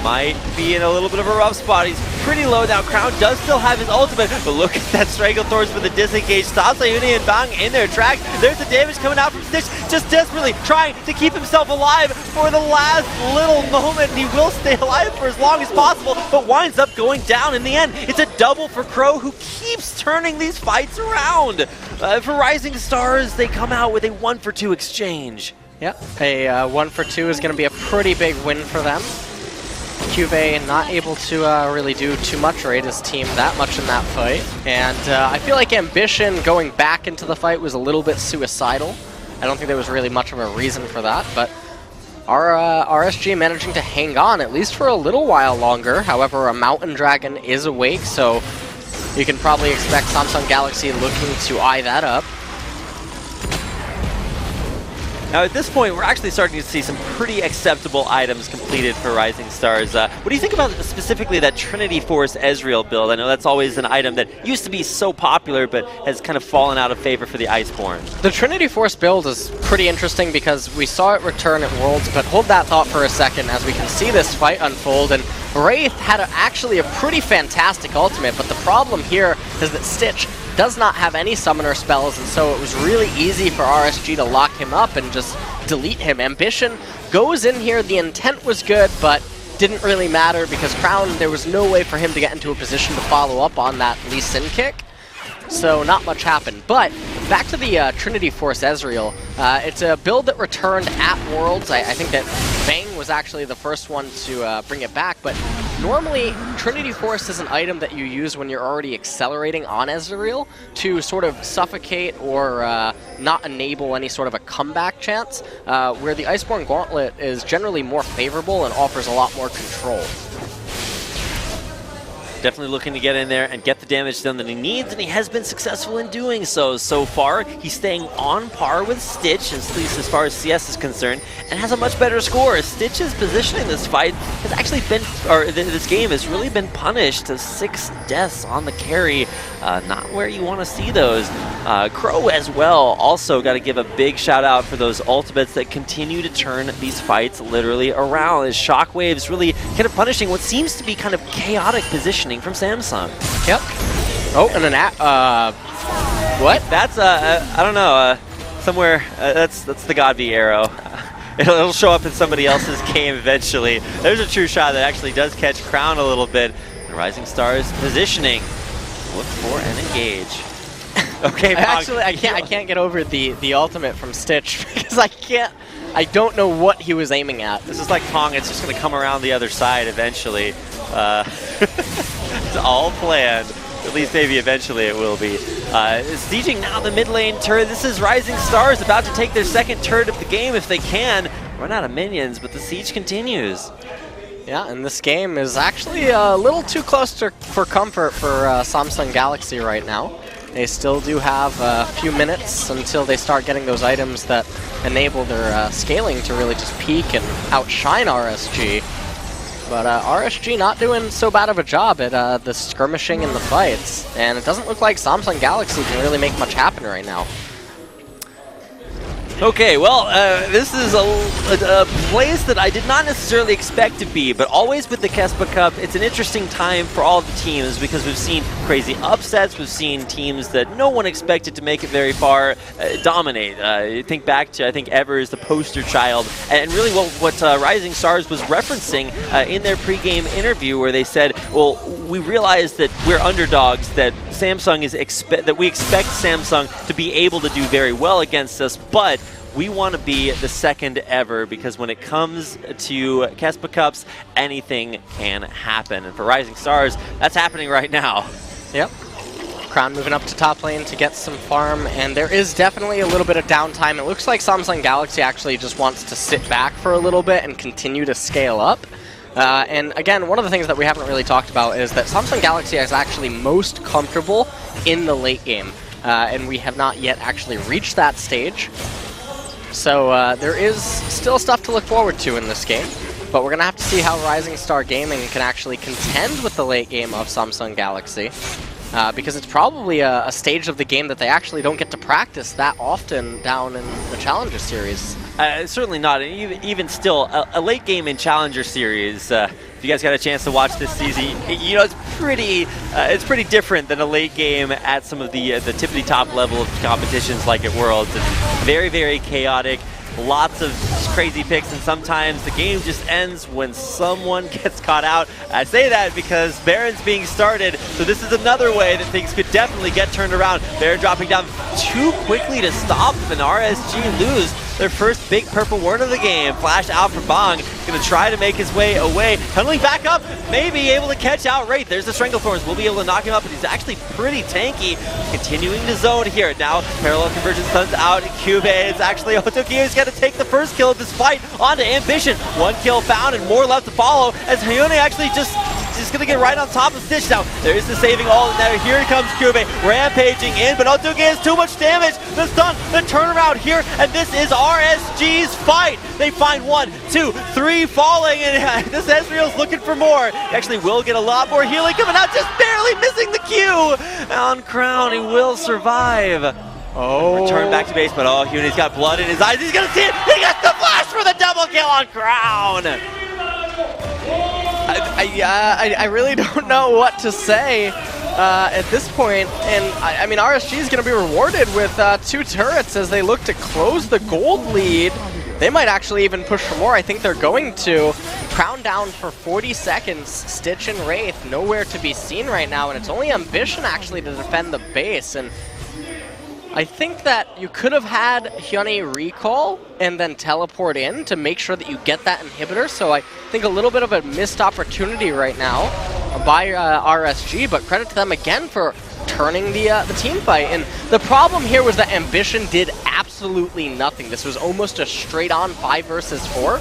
might be in a little bit of a rough spot. He's pretty low now. Crown does still have his ultimate, but look at that Stranglethorns for the disengage. Stops Hyuna and Bang in their tracks. There's the damage coming out from Stitch, just desperately trying to keep himself alive for the last little moment. He will stay alive for as long as possible, but winds up going down in the end. It's a double for Crow, who keeps turning these fights around. For Rising Stars, they come out with a 1-for-2 exchange. Yeah, a 1-for-2 is going to be a pretty big win for them. Cuvée not able to really do too much or aid his team that much in that fight. And I feel like Ambition going back into the fight was a little bit suicidal. I don't think there was really much of a reason for that, but our RSG managing to hang on at least for a little while longer. However, a Mountain Dragon is awake, so you can probably expect Samsung Galaxy looking to eye that up. Now at this point, we're actually starting to see some pretty acceptable items completed for Rising Stars. What do you think about specifically that Trinity Force Ezreal build? I know that's always an item that used to be so popular, but has kind of fallen out of favor for the Iceborne. The Trinity Force build is pretty interesting because we saw it return at Worlds, but hold that thought for a second as we can see this fight unfold. And Wraith had actually a pretty fantastic ultimate, but the problem here is that Stitch does not have any summoner spells, and so it was really easy for RSG to lock him up and just delete him. Ambition goes in here, the intent was good, but didn't really matter because Crown, there was no way for him to get into a position to follow up on that Lee Sin kick. So not much happened. But back to the Trinity Force Ezreal. It's a build that returned at Worlds. I think that Bang was actually the first one to bring it back, but normally Trinity Force is an item that you use when you're already accelerating on Ezreal to sort of suffocate or not enable any sort of a comeback chance, where the Iceborne Gauntlet is generally more favorable and offers a lot more control. Definitely looking to get in there and get the damage done that he needs, and he has been successful in doing so. So far, he's staying on par with Stitch, at least as far as CS is concerned, and has a much better score. Stitch's positioning this fight has actually been, or this game has really been punished to 6 deaths on the carry. Not where you want to see those. Crow as well, also got to give a big shout out for those ultimates that continue to turn these fights literally around, as Shockwave's really kind of punishing what seems to be kind of chaotic positioning from Samsung. Yep. Oh, and an what? That's I don't know. Somewhere that's the Godby arrow. It'll show up in somebody else's game eventually. There's a true shot that actually does catch Crown a little bit. The Rising Stars positioning. Look for and engage. Okay, actually, I can't get over the ultimate from Stitch because I don't know what he was aiming at. This is like Pong. It's just going to come around the other side eventually. It's all planned. At least maybe eventually it will be. Sieging now the mid lane turret. This is Rising Stars about to take their second turret of the game if they can. Run out of minions, but the siege continues. Yeah, and this game is actually a little too close for comfort for Samsung Galaxy right now. They still do have a few minutes until they start getting those items that enable their scaling to really just peak and outshine RSG. But RSG not doing so bad of a job at the skirmishing and the fights. And it doesn't look like Samsung Galaxy can really make much happen right now. Okay, well, this is a place that I did not necessarily expect to be, but always with the KeSPA Cup, it's an interesting time for all the teams because we've seen crazy upsets, we've seen teams that no one expected to make it very far dominate. Think back to, I think, Ever is the poster child, and really what Rising Stars was referencing in their pregame interview where they said, well, we realize that we're underdogs, that Samsung is that we expect Samsung to be able to do very well against us, but we want to be the second ever, because when it comes to KeSPA Cups, anything can happen. And for Rising Stars, that's happening right now. Yep. Crown moving up to top lane to get some farm, and there is definitely a little bit of downtime. It looks like Samsung Galaxy actually just wants to sit back for a little bit and continue to scale up. And again, one of the things that we haven't really talked about is that Samsung Galaxy is actually most comfortable in the late game, and we have not yet actually reached that stage. So there is still stuff to look forward to in this game, but we're going to have to see how Rising Star Gaming can actually contend with the late game of Samsung Galaxy, because it's probably a stage of the game that they actually don't get to practice that often down in the Challenger Series. Certainly not. Even still, a late game in Challenger Series, if you guys got a chance to watch this season, you know, it's pretty different than a late game at some of the tippity-top level of competitions like at Worlds. It's very, very chaotic. Lots of crazy picks, and sometimes the game just ends when someone gets caught out. I say that because Baron's being started, so this is another way that things could definitely get turned around. Baron dropping down too quickly to stop, and RSG lose their first big purple ward of the game. Flash out for Bong, gonna try to make his way away. Tunneling back up, maybe able to catch out Wraith. There's the Stranglethorns, we'll be able to knock him up, but he's actually pretty tanky. Continuing to zone here. Now, parallel conversion stuns out. Cube, it's actually Otoki who's gonna take the first kill of this fight onto Ambition. One kill found and more left to follow, as Hyone actually just gonna get right on top of Stitch now. There is the saving all, and now here comes Cube, rampaging in, but Otoki has too much damage. The stun, the turnaround here, and this is RSG's fight. They find 1, 2, 3 falling, and this Ezreal's looking for more. He actually will get a lot more healing coming out, just barely missing the Q. On Crown, he will survive. Oh. Return back to base, but oh, Huey's got blood in his eyes. He's gonna see it. He gets the flash for the double kill on Crown. I really don't know what to say at this point, and I mean, RSG is going to be rewarded with 2 turrets as they look to close the gold lead. They might actually even push for more. I think they're going to. Crown down for 40 seconds. Stitch and Wraith nowhere to be seen right now, and it's only Ambition actually to defend the base. And I think that you could have had Hyone recall and then teleport in to make sure that you get that inhibitor. So I think a little bit of a missed opportunity right now by RSG, but credit to them again for turning the team fight. And the problem here was that Ambition did absolutely nothing. This was almost a straight-on 5 versus 4.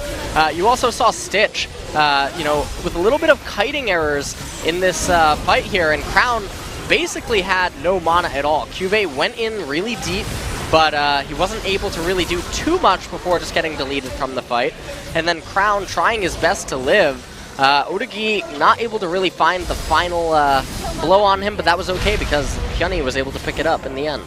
You also saw Stitch, you know, with a little bit of kiting errors in this fight here, and Crown basically had no mana at all. Cuvée went in really deep, but he wasn't able to really do too much before just getting deleted from the fight. And then Crown trying his best to live. Otogi not able to really find the final blow on him, but that was okay because Hyone was able to pick it up in the end.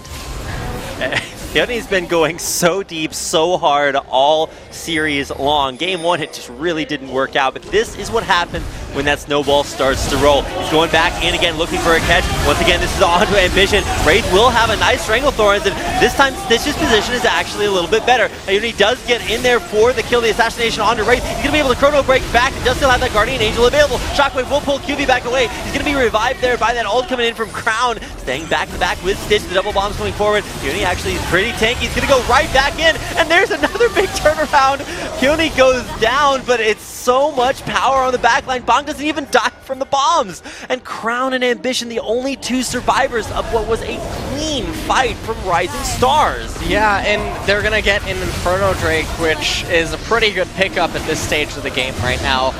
Hyone's been going so deep, so hard all series long. Game 1, it just really didn't work out, but this is what happens when that snowball starts to roll. He's going back in again, looking for a catch. Once again, this is on to Ambition. Wraith will have a nice Stranglethorns, and this time Stitch's position is actually a little bit better. Hyone does get in there for the kill, the assassination onto Wraith. He's going to be able to chrono break back. He does still have that Guardian Angel available. Shockwave will pull QB back away. He's going to be revived there by that ult coming in from Crown. Staying back to back with Stitch. The double bombs coming forward. Hyone actually is pretty tanky. He's going to go right back in, and there's another big turnaround. Hyone goes down, but it's so much power on the backline. Bong doesn't even die from the bombs. And Crown and Ambition, the only 2 survivors of what was a clean fight from Rising Stars. Yeah, and they're going to get an Inferno Drake, which is a pretty good pickup at this stage of the game right now.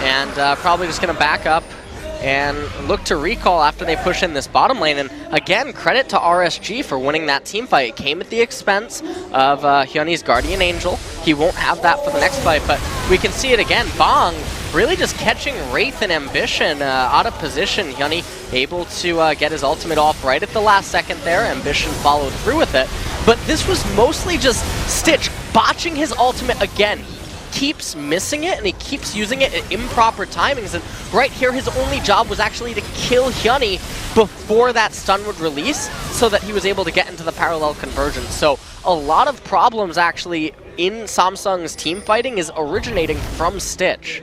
And probably just going to back up and look to recall after they push in this bottom lane. And again, credit to RSG for winning that team fight. It came at the expense of Hyone's Guardian Angel. He won't have that for the next fight, but we can see it again. Bong really just catching Wraith and Ambition out of position. Hyone able to get his ultimate off right at the last second there. Ambition followed through with it. But this was mostly just Stitch botching his ultimate again. Keeps missing it, and he keeps using it at improper timings, and right here his only job was actually to kill Hyone before that stun would release so that he was able to get into the parallel conversion. So a lot of problems actually in Samsung's team fighting is originating from Stitch.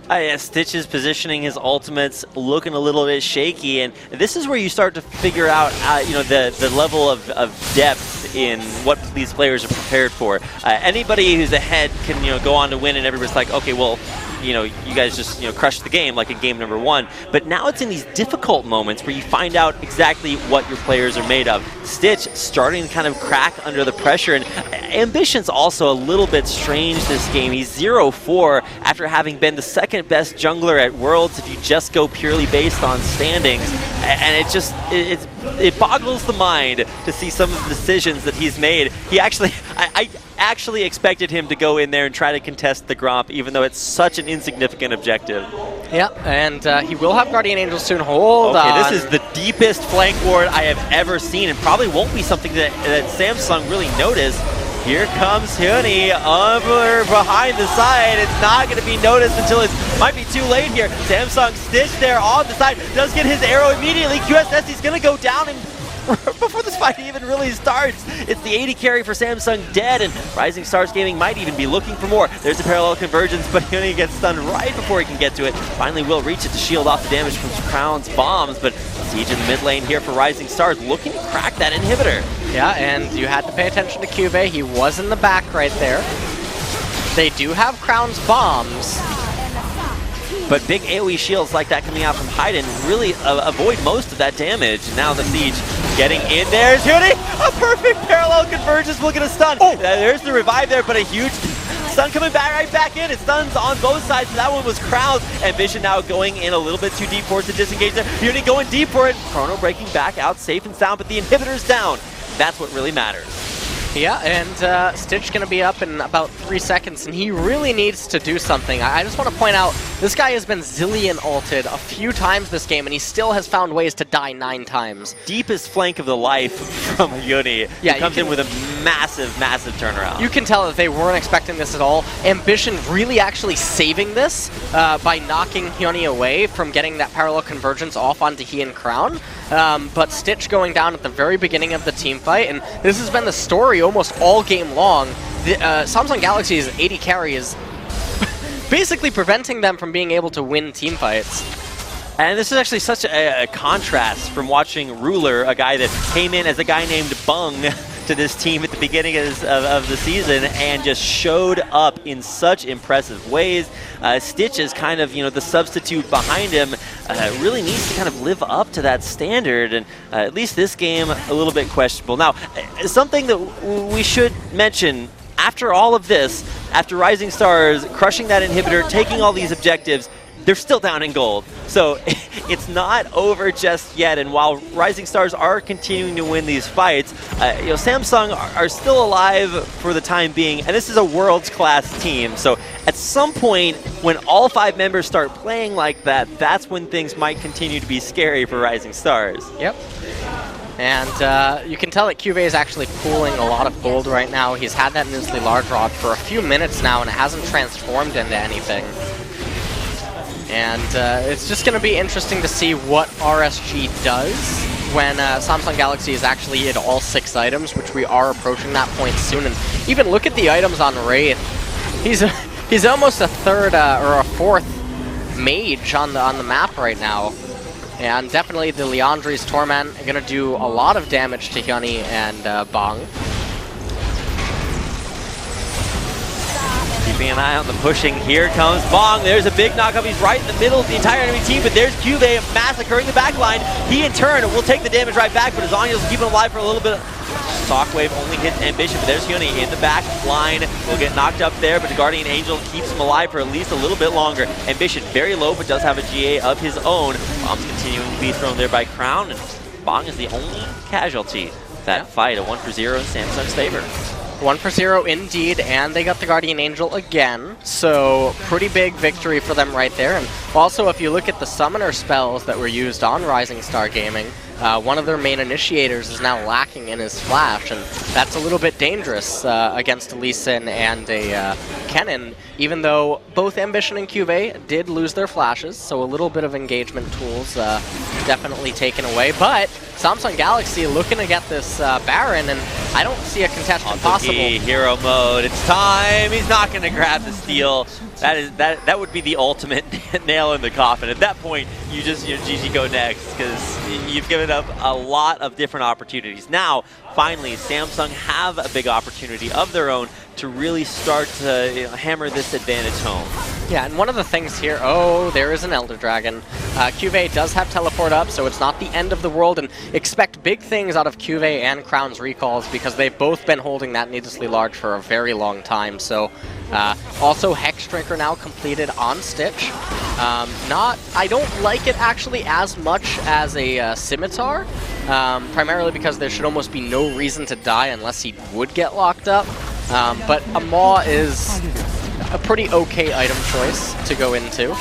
Yeah, Stitch is positioning his ultimates, looking a little bit shaky, and this is where you start to figure out, you know, the level of depth in what these players are prepared for. Anybody who's ahead can, you know, go on to win, and everybody's like, okay, well, you know, you guys just, you know, crushed the game like in game number 1. But now it's in these difficult moments where you find out exactly what your players are made of. Stitch starting to kind of crack under the pressure, and Ambition's also a little bit strange this game. He's 0-4 after having been the second best jungler at Worlds if you just go purely based on standings. And it boggles the mind to see some of the decisions that he's made. He actually, I actually expected him to go in there and try to contest the Gromp, even though it's such an insignificant objective. Yeah, and he will have Guardian Angel soon. Hold on. Okay, this is the deepest flank ward I have ever seen, and probably won't be something that Samsung really noticed. Here comes Hyuni over behind the side. It's not going to be noticed until it might be too late here. Samsung Stitch there on the side, does get his arrow immediately. QSS's going to go down, and before this fight even really starts, it's the 80 carry for Samsung dead, and Rising Stars Gaming might even be looking for more. There's a parallel convergence, but Hyuni gets stunned right before he can get to it. Finally will reach it to shield off the damage from Crown's bombs, but siege in the mid lane here for Rising Stars, looking to crack that inhibitor. Yeah, and you had to pay attention to Cube. He was in the back right there. They do have Crown's bombs, but big AoE shields like that coming out from Hyden really avoid most of that damage. Now the siege getting in there. Hyuni, a perfect parallel convergence will get a stun. Oh. There's the revive there, but a huge stun coming back right back in. It stuns on both sides. That one was Crown's. Ambition now going in a little bit too deep for it to disengage there. Hyuni going deep for it. Chrono breaking back out safe and sound, but the inhibitor's down. That's what really matters. Yeah, and Stitch going to be up in about 3 seconds, and he really needs to do something. I just want to point out, this guy has been zillion ulted a few times this game, and he still has found ways to die 9 times. Deepest flank of the life from Hyuni. Yeah, he comes in with a massive, massive turnaround. You can tell that they weren't expecting this at all. Ambition really actually saving this by knocking Hyuni away from getting that parallel convergence off onto he and Crown. But Stitch going down at the very beginning of the team fight, and this has been the story almost all game long. The, Samsung Galaxy's 80 carry is basically preventing them from being able to win team fights. And this is actually such a contrast from watching Ruler, a guy that came in as a guy named Bung to this team at the beginning of the season and just showed up in such impressive ways. Stitch is kind of, you know, the substitute behind him, really needs to kind of live up to that standard, and at least this game a little bit questionable. Now, something that we should mention, after all of this, after Rising Stars crushing that inhibitor, taking all these objectives, they're still down in gold. So it's not over just yet, and while Rising Stars are continuing to win these fights, you know, Samsung are still alive for the time being, and this is a world's class team. So at some point, when all 5 members start playing like that, that's when things might continue to be scary for Rising Stars. Yep. And you can tell that QV is actually pooling a lot of gold right now. He's had that immensely large rod for a few minutes now, and it hasn't transformed into anything. And it's just going to be interesting to see what RSG does when Samsung Galaxy is actually hit all 6 items, which we are approaching that point soon. And even look at the items on Wraith. He's almost a third or a fourth mage on the map right now. And definitely the Leandri's Torment are going to do a lot of damage to Hyuni and Bong. Keeping an eye on the pushing. Here comes Bong. There's a big knockup. He's right in the middle of the entire enemy team, but there's Cube massacring the backline. He, in turn, will take the damage right back, but Azaniel's keeping him alive for a little bit. Shockwave only hits Ambition, but there's Hyuni in the back line. Will get knocked up there, but the Guardian Angel keeps him alive for at least a little bit longer. Ambition very low, but does have a GA of his own. Bombs continuing to be thrown there by Crown, and Bong is the only casualty. That fight, a 1-for-0 in Samsung's favor. 1-for-0 indeed, and they got the Guardian Angel again, so pretty big victory for them right there. And also, if you look at the summoner spells that were used on Rising Star Gaming, one of their main initiators is now lacking in his flash, and that's a little bit dangerous against a Lee Sin and a Kennen, even though both Ambition and QV did lose their flashes, so a little bit of engagement tools definitely taken away. But Samsung Galaxy looking to get this Baron, and I don't see a contestant possible. Hero mode. It's time. He's not going to grab the steal. That would be the ultimate nail in the coffin. At that point, you GG go next because you've given up a lot of different opportunities. Now, finally, Samsung have a big opportunity of their own to really start to hammer this advantage home. Yeah, and one of the things here, oh, there is an Elder Dragon. QV does have teleport up, so it's not the end of the world, and expect big things out of QV and Crown's recalls because they've both been holding that needlessly large for a very long time. So, also Hex Drinker now completed on Stitch. I don't like it actually as much as a Scimitar, primarily because there should almost be no reason to die unless he would get locked up. But a Maw is a pretty okay item choice to go into.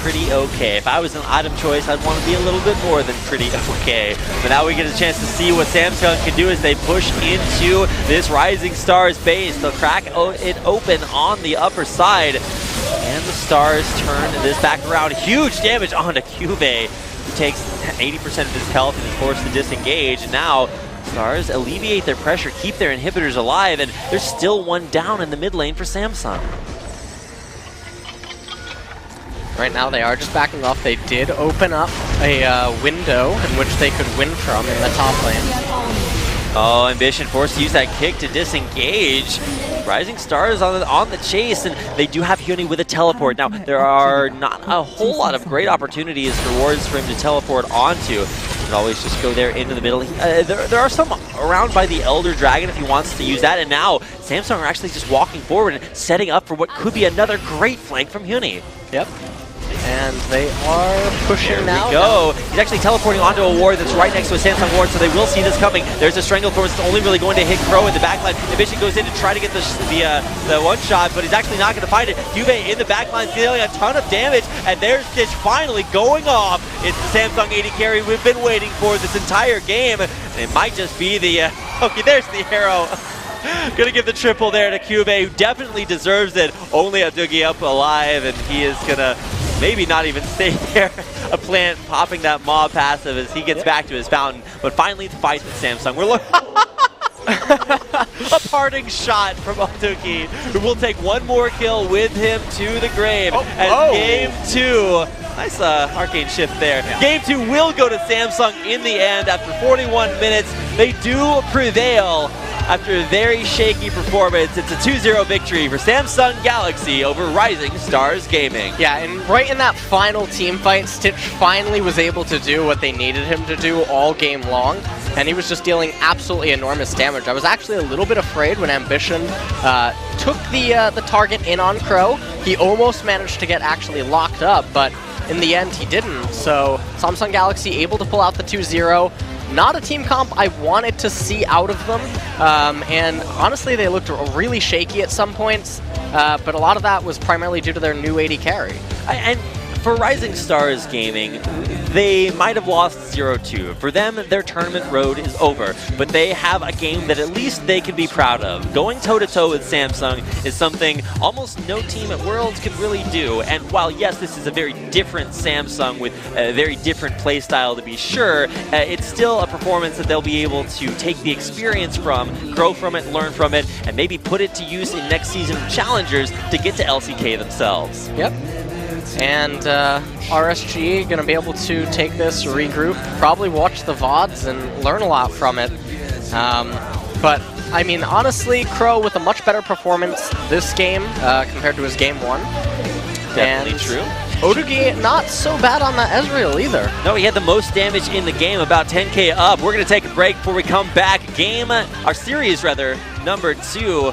Pretty okay. If I was an item choice, I'd want to be a little bit more than pretty okay. But now we get a chance to see what Samsung can do as they push into this Rising Stars base. They'll crack it open on the upper side. And the Stars turn this back around. Huge damage onto QV, who takes 80% of his health and is forced to disengage. And now Stars alleviate their pressure, keep their inhibitors alive, and there's still one down in the mid lane for Samsung. Right now they are just backing off. They did open up a window in which they could win from in the top lane. Oh, Ambition forced to use that kick to disengage. Rising Stars on the chase, and they do have Hyuni with a teleport. Now, there are not a whole lot of great opportunities for wards for him to teleport onto. You can always just go there into the middle. There are some around by the Elder Dragon if he wants to use that, and now Samsung are actually just walking forward and setting up for what could be another great flank from Hyuni. Yep. And they are pushing now. There we go. He's actually teleporting onto a ward that's right next to a Samsung ward, so they will see this coming. There's a Strangleforce that's only really going to hit Crow in the backline. Ambition goes in to try to get the one shot, but he's actually not going to find it. Juve in the backline dealing a ton of damage, and there's Stitch finally going off. It's the Samsung AD carry we've been waiting for this entire game. And it might just be the... okay, there's the arrow. Gonna give the triple there to QV, who definitely deserves it. Only Adugi up alive, and he is gonna maybe not even stay there. A plant popping that Maw passive as he gets back to his fountain. But finally, the fight with Samsung. We're looking a parting shot from Adugi, who will take one more kill with him to the grave. Game 2. Nice arcane shift there. Yeah. Game 2 will go to Samsung in the end after 41 minutes. They do prevail. After a very shaky performance, it's a 2-0 victory for Samsung Galaxy over Rising Stars Gaming. Yeah, and right in that final team fight, Stitch finally was able to do what they needed him to do all game long, and he was just dealing absolutely enormous damage. I was actually a little bit afraid when Ambition took the target in on Crow. He almost managed to get actually locked up, but in the end he didn't. So Samsung Galaxy able to pull out the 2-0. Not a team comp I wanted to see out of them, and honestly they looked really shaky at some points, but a lot of that was primarily due to their new AD carry. And for Rising Stars Gaming, they might have lost 0-2. For them, their tournament road is over, but they have a game that at least they can be proud of. Going toe-to-toe with Samsung is something almost no team at Worlds could really do, and while yes, this is a very different Samsung with a very different playstyle to be sure, it's still a performance that they'll be able to take the experience from, grow from it, learn from it, and maybe put it to use in next season Challengers to get to LCK themselves. Yep. And RSG going to be able to take this, regroup, probably watch the VODs and learn a lot from it. But, I mean, honestly, Crow with a much better performance this game compared to his game 1. Definitely true. Odugi, not so bad on that Ezreal either. No, he had the most damage in the game, about 10k up. We're going to take a break before we come back. Our series, rather, number 2.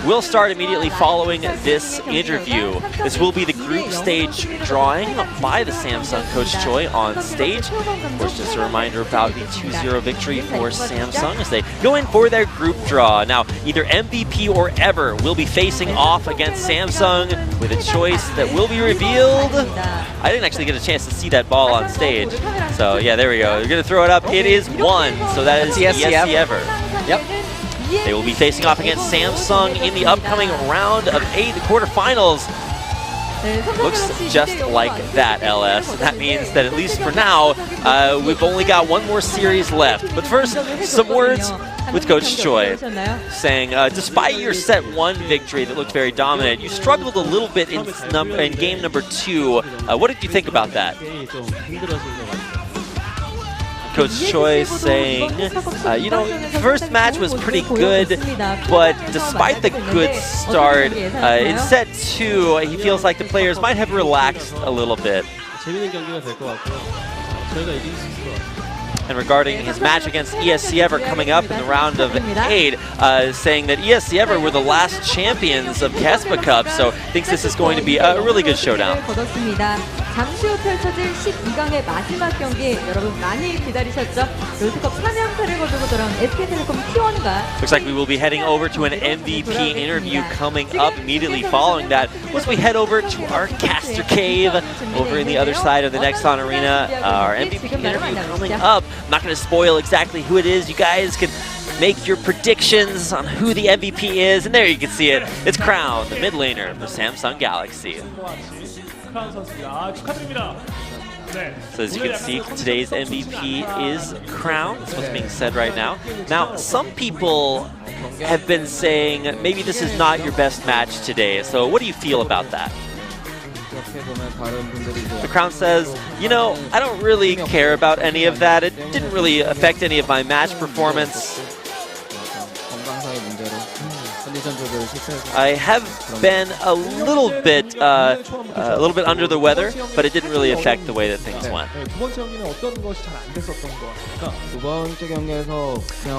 We'll start immediately following this interview. This will be the group stage drawing by the Samsung Coach Choi on stage. Of course, just a reminder about the 2-0 victory for Samsung as they go in for their group draw. Now, either MVP or Ever will be facing off against Samsung with a choice that will be revealed. I didn't actually get a chance to see that ball on stage. So, yeah, there we go. They're going to throw it up. It is 1, so that is ESC Ever. Yep. They will be facing off against Samsung in the upcoming round of 8 quarterfinals. Looks just like that, LS. And that means that at least for now, we've only got one more series left. But first, some words with Coach Choi, saying, despite your set 1 victory that looked very dominant, you struggled a little bit in game number 2. What did you think about that? Coach Choi saying, you know, first match was pretty good, but despite the good start, in set 2, he feels like the players might have relaxed a little bit. And regarding his match against ESC Ever coming up in the round of 8, saying that ESC Ever were the last champions of KeSPA Cup, so thinks this is going to be a really good showdown. 잠시 후 펼쳐질 12강의 마지막 경기 여러분 많이 기다리셨죠? 롤드컵 3연패를 거두고 돌아온 SK텔레콤 T1과 Looks like we will be heading over to an MVP interview coming up immediately following that. Once we head over to our caster cave over in the other side of the Nexon Arena, our MVP interview coming up. I'm not going to spoil exactly who it is. You guys can make your predictions on who the MVP is, and there you can see it. It's Crown, the mid laner for Samsung Galaxy. So as you can see, today's MVP is Crown. That's what's being said right now. Now, some people have been saying maybe this is not your best match today. So what do you feel about that? The Crown says, you know, I don't really care about any of that. It didn't really affect any of my match performance. I have been a little bit under the weather, but it didn't really affect the way that things went.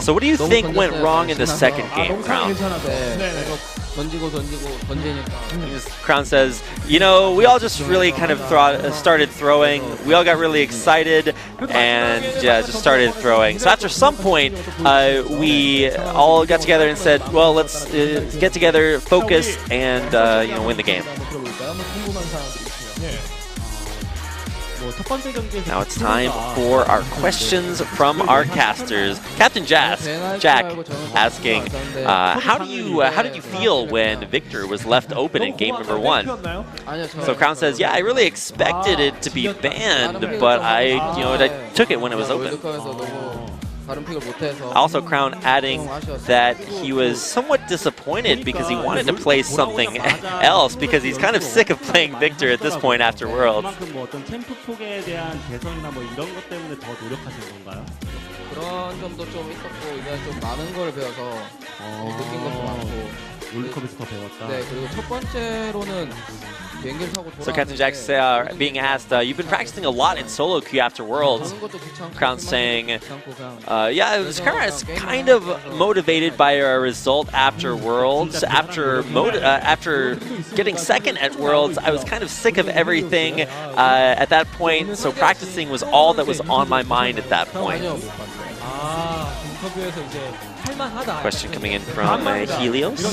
So what do you think went wrong in the second game, Crown? Crown says, you know, we all just really kind of started throwing. We all got really excited and just started throwing. So after some point, we all got together and said, well, let's get together, focus, and you know, win the game. Now it's time for our questions from our casters. Captain Jack asking, how did you feel when Victor was left open in game number 1? So Crown says, yeah, I really expected it to be banned, but I took it when it was open. Also, Crown adding that he was somewhat disappointed because he wanted to play something else because he's kind of sick of playing Victor at this point after Worlds. So Captain Jack's being asked, you've been practicing a lot in solo queue after Worlds. Crown saying, yeah, I was kind of motivated by our result after Worlds. After getting second at Worlds, I was kind of sick of everything at that point, so practicing was all that was on my mind at that point. Question coming in from Helios,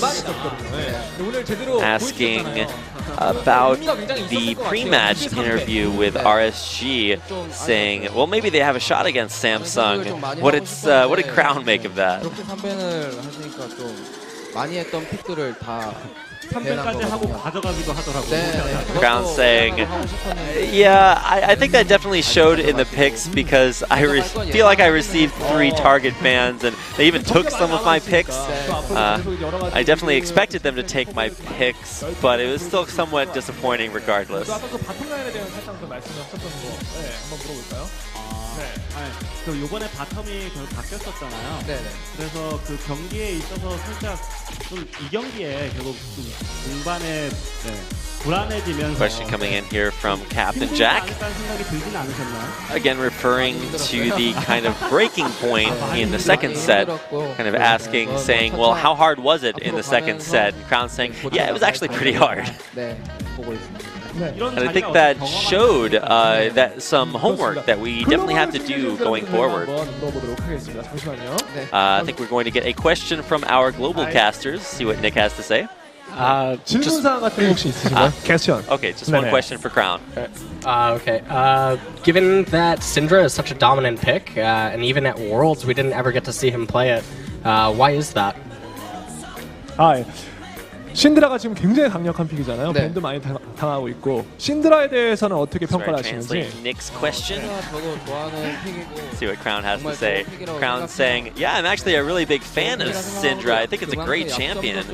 asking about the pre-match interview with RSG, saying, well, maybe they have a shot against Samsung. What did Crown make of that? Crown saying, yeah, I think that definitely showed in the picks because I feel like I received 3 target bans and they even took some of my picks. I definitely expected them to take my picks, but it was still somewhat disappointing regardless. 그 요번에 바텀이 결국 바뀌었었잖아요. 그래서 그 경기에 있어서 살짝 좀 이 경기에 결국 좀 중반에 불안해지면서 Question coming in here from Captain Jack. Again, referring to the kind of breaking point in the second set, kind of asking, saying, well, how hard was it in the second set? And Crown saying, yeah, it was actually pretty hard. And I think that showed that some homework that we definitely have to do going forward. I think we're going to get a question from our global casters, see what Nick has to say. Okay, just one question for Crown. Okay. Given that Syndra is such a dominant pick, and even at Worlds we didn't ever get to see him play it, why is that? 신드라가 지금 굉장히 강력한 픽이잖아요. 네. 밴도 많이 당하고 있고 신드라에 대해서는 어떻게 So I 평가를 translate 하시는지. Nick's question. 저도 좋아하는 픽이고 See what Crown has to say. Crown's saying, yeah, I'm actually a really big fan of Syndra. I think it's a great champion.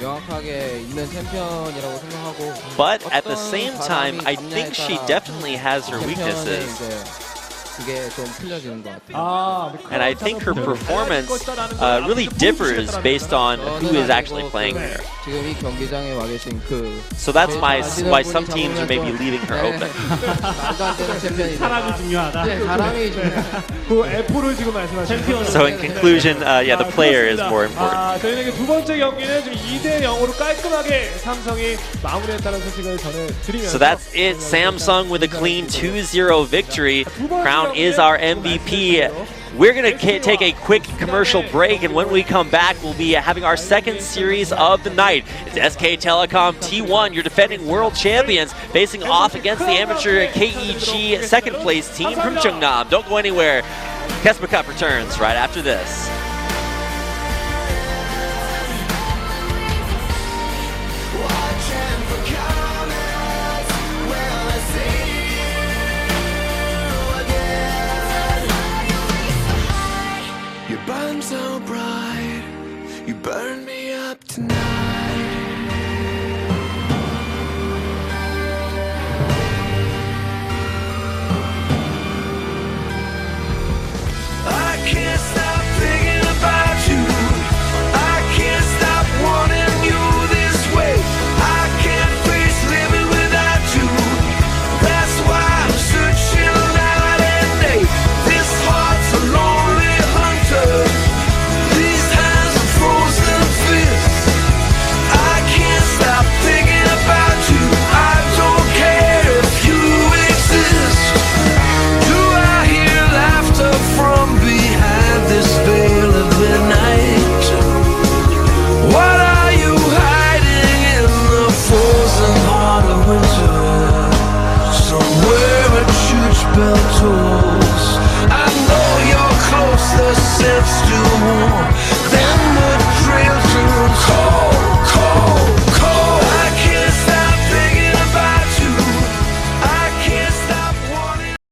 명확하게 있는 챔피언이라고 생각하고. But at the same time, I think she definitely has her weaknesses. 그게 좀 틀려지는 것 같아요. And I think her performance really differs based on who is actually playing her. 지금 이 경기장에 와 계신 그 So that's why some teams are maybe leaving her open. 말도 안 되는 챔피언이다. 사람이 중요하다. 네, 사람이 중요해요. 그 F를 지금 말씀하시는. So in conclusion, yeah, the player is more important. 저희는 두 번째 경기는 지금 2대 0으로 깔끔하게 삼성이 마무리했다는 소식을 전해드리면서. So that's it. Samsung with a clean 2-0 victory. Crown is our MVP. We're going to take a quick commercial break, and when we come back, we'll be having our second series of the night. It's SK Telecom T1, your defending world champions, facing off against the amateur KEG second place team from Jeonnam. Don't go anywhere. KeSPA Cup returns right after this. Burn so bright, you burn me up tonight. I can't stop thinking about you. I can't stop wanting you this way. I can't face living without you. That's why I'm searching night and day. This heart's a lonely hunter. These hands are frozen fists. I can't stop thinking about you. I don't care if you exist. Do I hear laughter from behind this veil of the night? What are you hiding in the frozen heart of winter? Somewhere a church bell tolls. I know you're close, the scent's still warm.